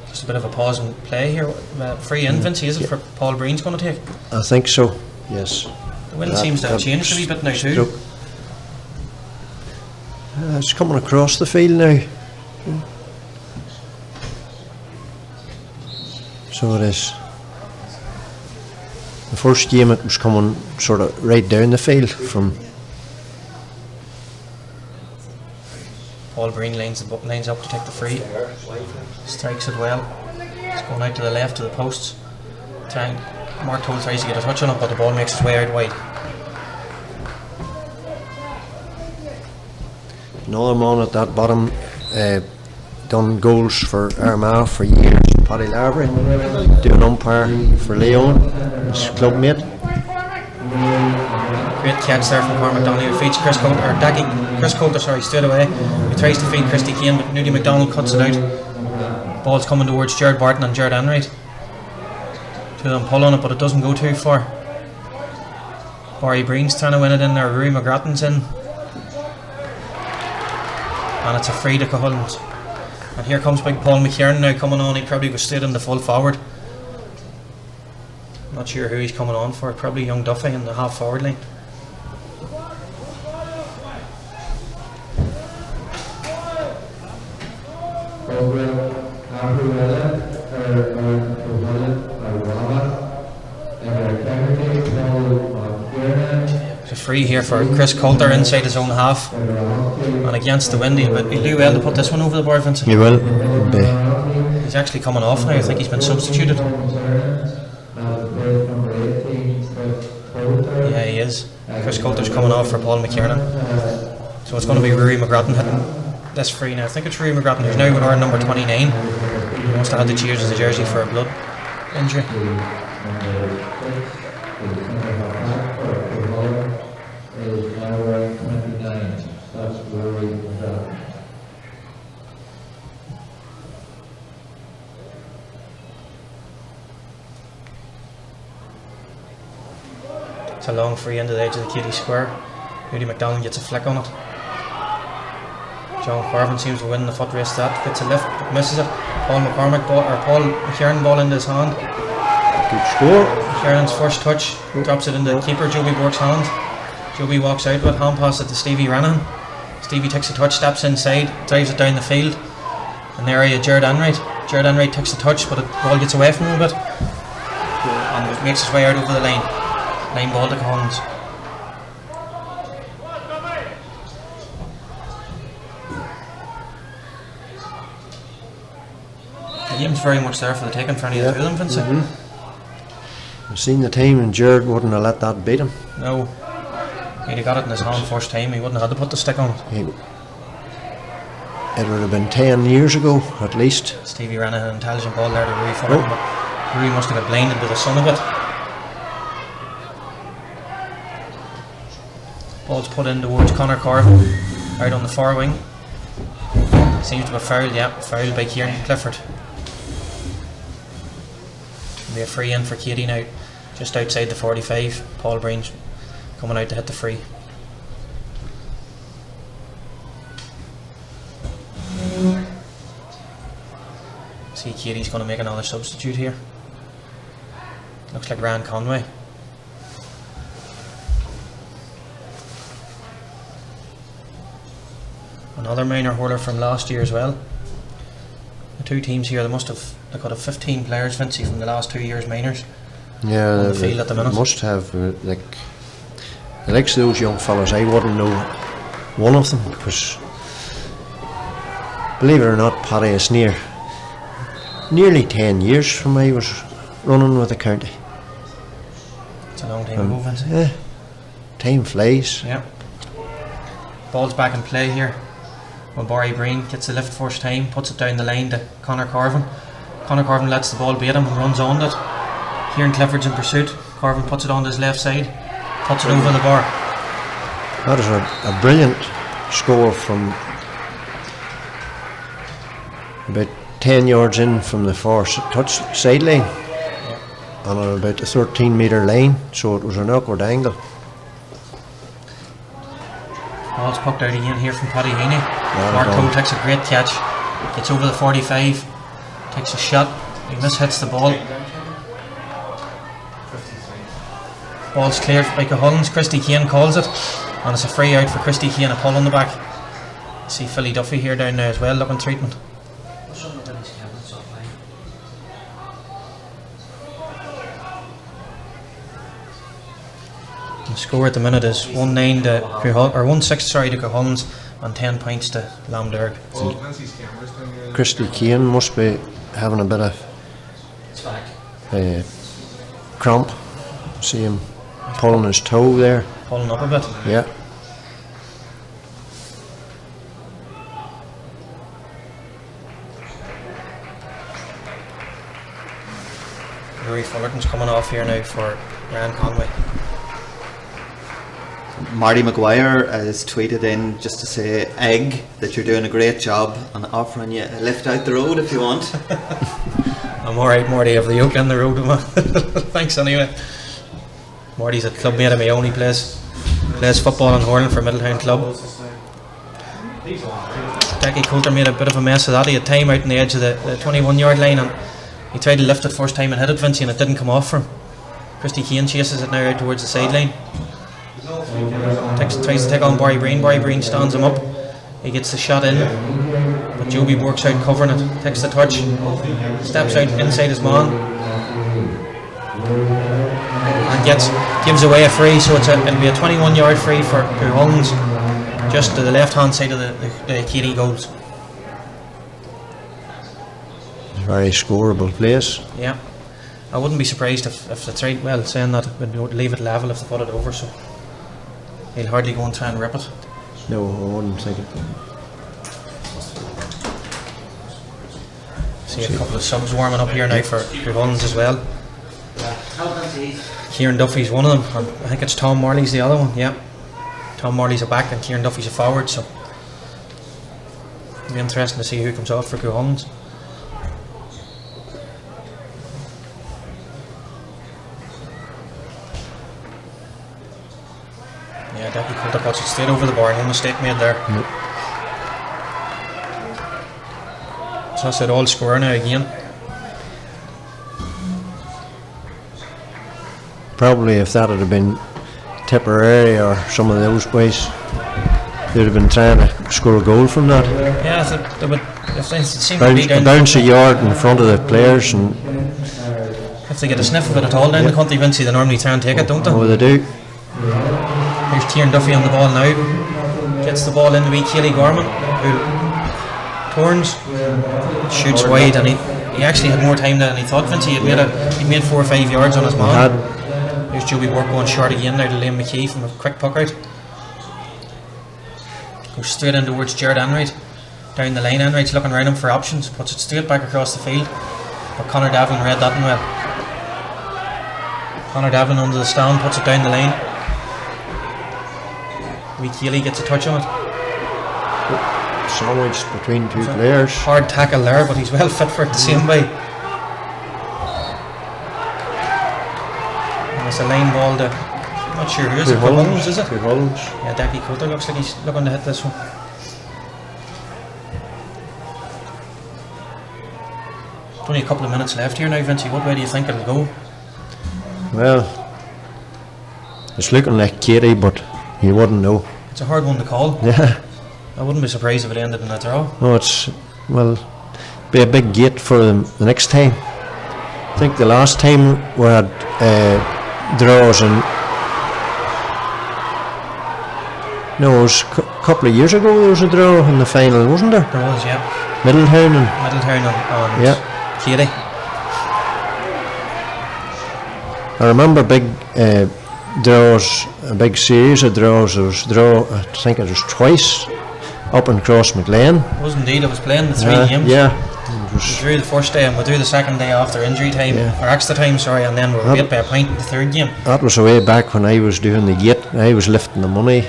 Just a bit of a pause and play here. Free in, Vince, is it for Paul Breen's going to take? I think so, yes. The wind seems to have changed a wee bit now too. It's coming across the field now. So it is. The first game it was coming sort of right down the field from. Paul Breen lines up to take the free. Strikes it well. It's going out to the left of the posts. Mark Toll tries to get a touch on it, but the ball makes its way out wide. Another man at that bottom done goals for Armagh for years. Paddy Larbury doing umpire for Leon, his club mate. Great catch there from Cormac Donnelly, who feeds Chris Coulter, straight away. He tries to feed Christy Kane, but Nudie McDonald cuts it out. Ball's coming towards Jared Barton and Jared Enright. Two of them pull on it, but it doesn't go too far. Barry Breen's trying to win it in there. Rui McGrattan's in. And it's a free to Cahullans. And here comes big Paul McKiernan now coming on. He probably was straight in the full forward. Not sure who he's coming on for. Probably young Duffy in the half forward line. There's a free here for Chris Coulter inside his own half. And against the wind, he'll do well to put this one over the bar, Vincent. He will. He's actually coming off now. I think he's been substituted. Yeah, he is. Chris Coulter's coming off for Paul McKiernan. So it's going to be Rory McGrattan hitting this free now. I think it's Rory McGrattan who's now wearing number 29. He must have had to cheers as a jersey for a blood injury. It's a long free into the edge of the KEADY square. Moody McDonald gets a flick on it. John Carvin seems to win the foot race. That gets a lift but misses it. Paul McKiernan ball into his hand. Good score. McKiernan's first touch drops it into the keeper Joby Bork's hand. Joby walks out with hand pass it to Stevie Ranahan. Stevie takes a touch, steps inside, drives it down the field. In the area Jared Enright. Jared Enright takes the touch, but the ball gets away from him a bit and makes its way out over the line. Line ball to Collins. The game's very much there for the taking for any of the two of them, Vincent. I've seen the team, and Jared wouldn't have let that beat him. No. He'd have got it in his hand first time, he wouldn't have had to put the stick on it. It would have been 10 years ago, at least. Stevie ran an intelligent ball there to Rui Fullerton, but Rui must have been blinded by the sun a bit. Ball's put in towards Conor Carvin, out on the far wing. Seems to be fouled, yeah, fouled by Kieran Clifford. It'll be a free in for KEADY now, just outside the 45. Paul Breen's coming out to hit the free. See, KEADY's going to make another substitute here. Looks like Ryan Conway. Another minor hurler from last year as well. The two teams here, they've got 15 players, Vincey, from the last 2 years minors. Yeah, on the field at the minute. Must have the likes of those young fellas. I wouldn't know one of them, because believe it or not, Paddy is nearly 10 years from I was running with the county. It's a long time ago, Vincey. Yeah, time flies. Yeah. Ball's back in play here. Well, Barry Breen gets the lift first time, puts it down the line to Conor Carvin. Conor Carvin lets the ball beat him and runs on it. Kieran Clifford's in pursuit. Carvin puts it on his left side, puts it over the bar. That is a brilliant score from about 10 yards in from the far touch sideline, and on about a 13-metre line, so it was an awkward angle. Ball's pucked out again here from Paddy Heaney. Mark Cole takes a great catch, gets over the 45, takes a shot, he mishits the ball. Ball's cleared by Cuchulainns. Christy Kane calls it, and it's a free out for Christy Kane, a pull on the back. You see Philly Duffy here down now as well, looking treatment. The score at the minute is 1-6 to Cuchulainns and 10 points to LAMH. Christy Kane must be having a bit of cramp. See him pulling his toe there. Pulling up a bit. Yeah. Rory Fullerton's coming off here now for Ryan Conway. Marty McGuire has tweeted in just to say, Egg, that you're doing a great job and offering you a lift out the road if you want. I'm alright, Marty, of the yoke in the road. Thanks anyway. Marty's a club mate of my own. He plays football in Hurling for Middletown Club. Jackie Coulter made a bit of a mess of that. He had time out on the edge of the 21-yard line, and he tried to lift it first time and hit it, Vincey, and it didn't come off for him. Christy Kane chases it now out towards the sideline. Tries to take on Barry Breen. Barry Breen stands him up. He gets the shot in, but Joby works out covering it, takes the touch, steps out inside his man, and gives away a free. So it'll be a 21-yard free for Hurling, just to the left-hand side of the KEADY goals. Very scoreable place. Yeah, I wouldn't be surprised if it's right. Well, saying that, we'd leave it level if they put it over. So he'll hardly go and try and rip it. No, I wouldn't think it. See a couple of subs warming up here now for Hurling as well. Kieran Duffy's one of them, and I think it's Tom Morley's the other one. Yeah, Tom Morley's a back and Kieran Duffy's a forward. So it'll be interesting to see who comes off for Hurling. Yeah, Decky Coulter puts it straight over the bar. No mistake made there. Nope. So that's it, all score now again. Probably if that had been Tipperary or some of those boys, they'd have been trying to score a goal from that. Yeah, they would. If they seem to be down, bounce a yard in front of the players, and if they get a sniff of it at all down the country, Vincy, they normally try and take it, don't they? oh, they do. Here's Kieran Duffy on the ball now. Gets the ball into wee Keely Gorman, who turns, shoots wide, and he actually had more time than he thought. Vincy, he'd made 4 or 5 yards on his man. Here's Joby Work going short again now to Liam McKee from a quick puck out. Goes straight in towards Jared Enright. Down the line, Enright's looking around him for options, puts it straight back across the field. But Conor Davlin read that one well. Conor Davlin under the stand, puts it down the line. Wee Keely gets a touch on it. Sandwiched between two players. Hard tackle there, but he's well fit for it the same way. And it's a line ball to, I'm not sure who is it, Hurling, is it? Hurling. Yeah, Decky Coulter looks like he's looking to hit this one. Only a couple of minutes left here now, Vincy. What way do you think it'll go? Well, it's looking like KEADY, but you wouldn't know. It's a hard one to call. Yeah. I wouldn't be surprised if it ended in a draw. No, be a big gate for them the next time. I think the last time we had draws, and no, it was a couple of years ago there was a draw in the final, wasn't there? There was, yeah. Middletown and yeah. KEADY. I remember big draws, a big series of draws. There was I think it was twice up in Cross McLean. It was indeed. I was playing the 3 games. Yeah. We drew the first day and we drew the second day after injury time, or extra time, sorry, and then we were beat by a point in the 3rd game. That was way back when I was doing the gate. I was lifting the money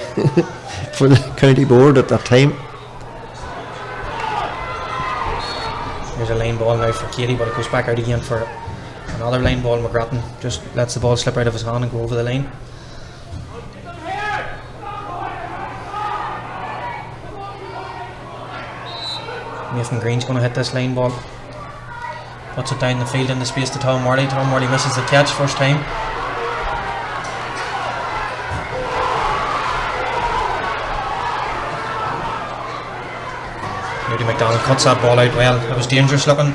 for the county board at that time. There's a line ball now for KEADY, but it goes back out again for another line ball. McGrattan just lets the ball slip out of his hand and go over the line. Nathan Green's going to hit this line ball. Puts it down the field in the space to Tom Morley. Tom Morley misses the catch first time. Moody McDonald cuts that ball out well. It was dangerous looking.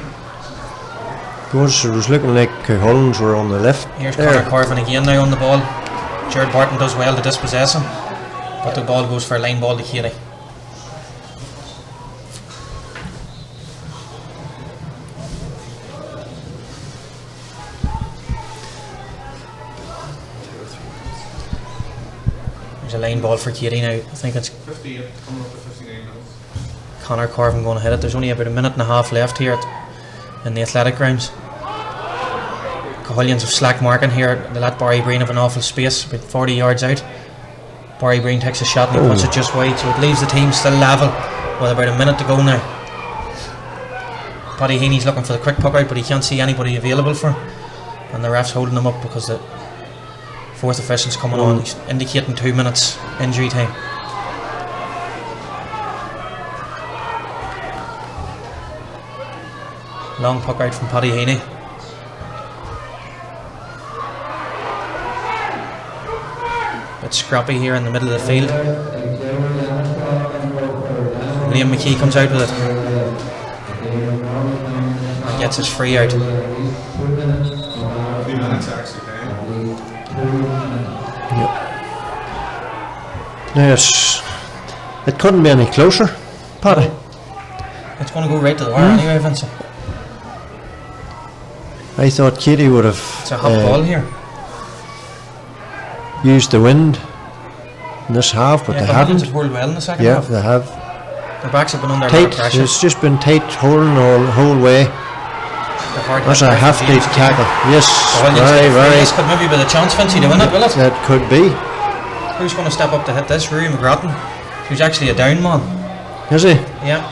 It was looking like Hurling were on the left. Here's Conor Corvin again now on the ball. Jared Barton does well to dispossess him, but the ball goes for a line ball to KEADY. There's a line ball for KEADY now. I think it's 58, coming up to 59 minutes. Conor Corvin going to hit it. There's only about a minute and a half left here in the athletic grounds. Cahuillians have slack marking here. They let Barry Breen have an awful space, about 40 yards out. Barry Breen takes a shot and he puts it just wide, so it leaves the team still level with about a minute to go now. Paddy Heaney's looking for the quick puck out, but he can't see anybody available for him, and the ref's holding him up because the 4th official's coming on. He's indicating 2 minutes injury time. Long puck out from Paddy Heaney. Bit scrappy here in the middle of the field. Liam McKee comes out with it. gets his free out. 3 minutes actually time. Yes, it couldn't be any closer, Paddy. It's going to go right to the wire anyway, Vincent. I thought KEADY would have It's a hot ball here. used the wind in this half, but Yeah, they but haven't. Reynolds have whirled well in the second Yeah, half. they have. Their backs have been under a lot of Tight. pressure. It's just been tight holding the whole way. They're hard That's hit a by hefty James. tackle. Yes, Well, very. This could maybe be the chance, Vincey, to win it, will it? That could be. Who's going to step up to hit this? Rory McGrattan, who's actually a down man. Is he? Yeah.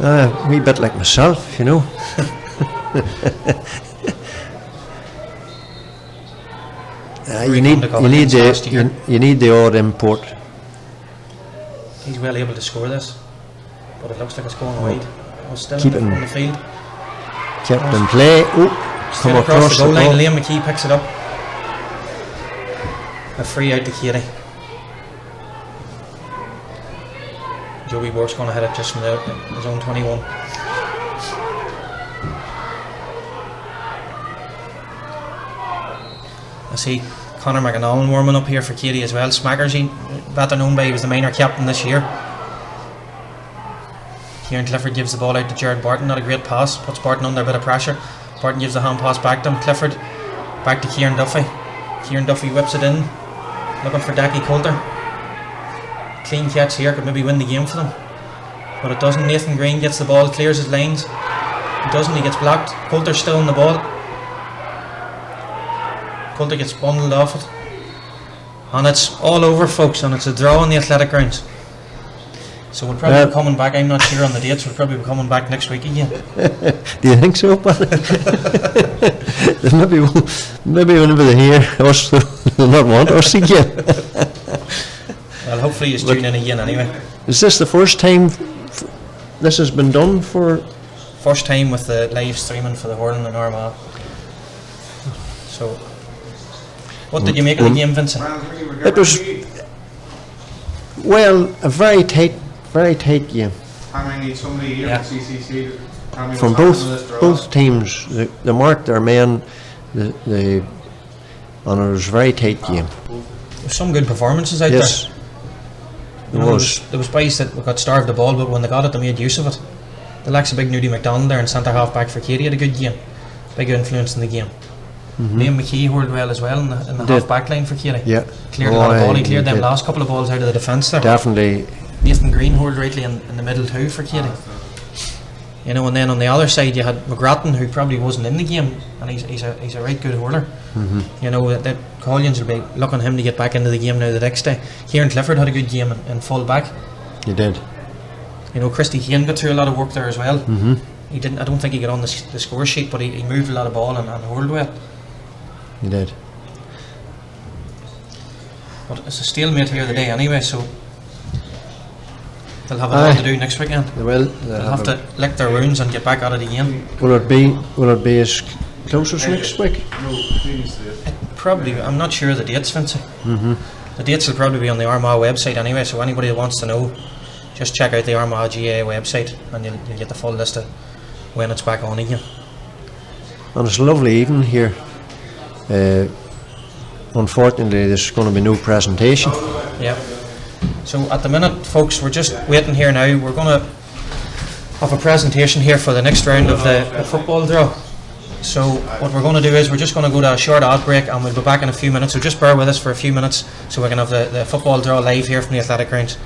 A wee bit like myself, you know. Rory you come to Cullen last year. you need the odd import. He's well able to score this, but it looks like it's going wide. Oh, still Keep on it the field. Kept in play. Oh, Straight come across the goal line. ball. Liam McKee picks it up. A free out to KEADY. Joey Bork's going to hit it just from his own 21. I see Conor McAnallen warming up here for KEADY as well. Smackers, better known by he was the minor captain this year. Kieran Clifford gives the ball out to Jared Barton. Not a great pass, puts Barton under a bit of pressure. Barton gives the hand pass back to him. Clifford back to Kieran Duffy. Kieran Duffy whips it in, looking for Dackie Coulter. Clean catch here, could maybe win the game for them, but it doesn't. Nathan Green gets the ball, clears his lines. He doesn't, he gets blocked. Coulter's still on the ball. Coulter gets bundled off it, and it's all over, folks, and it's a draw on the athletic grounds. So we'll probably be coming back. I'm not sure on the dates. We'll probably be coming back next week again. Do you think so, Paddy? maybe whenever they hear us, they'll not want us again. Well, hopefully you tune in again anyway. Is this the first time this has been done for? First time with the live streaming for the Hurling and Armagh. So, what did you make of the game, Vincent? It was, well, a very tight game How many somebody here Yeah. at CCC? How many from was happening in this draw? both teams. They marked their men. And it was a very tight game. There's some good performances out Yes, there. there You know, was. there was boys that got starved the ball, but when they got it, they made use of it. The likes of big Nudie McDonald there in centre half back for KEADY had a good game. Big influence in the game. Liam McKee hurled well as well in the Did. half back line for KEADY. Yeah, Cleared a lot of ball. He he cleared them did. last couple of balls out of the defence there. Definitely. Nathan Green hurled rightly in the middle too for KEADY. You know, and then on the other side you had McGrattan, who probably wasn't in the game, and he's a right good hurler. You know, that Collians will be looking him to get back into the game now the next day. Kieran Clifford had a good game in full back. He did. You know, Christy Kane got through a lot of work there as well. He didn't. I don't think he got on the score sheet, but he moved a lot of ball and hurled well. He did. But it's a stalemate here today anyway, so they'll have a lot to do next weekend. They will. They'll have to lick their wounds and get back at it again. Will it be as close as next week? No, please do it. Probably. I'm not sure of the dates, Vincey. The dates will probably be on the Armagh website anyway, so anybody that wants to know, just check out the armagh-gaa website and you'll get the full list of when it's back on again. And it's a lovely evening here. Unfortunately, there's going to be no presentation. Yeah. So at the minute, folks, we're just waiting here now. We're going to have a presentation here for the next round of the football draw. So what we're going to do is we're just going to go to a short ad break and we'll be back in a few minutes. So just bear with us for a few minutes so we can have the football draw live here from the athletic grounds.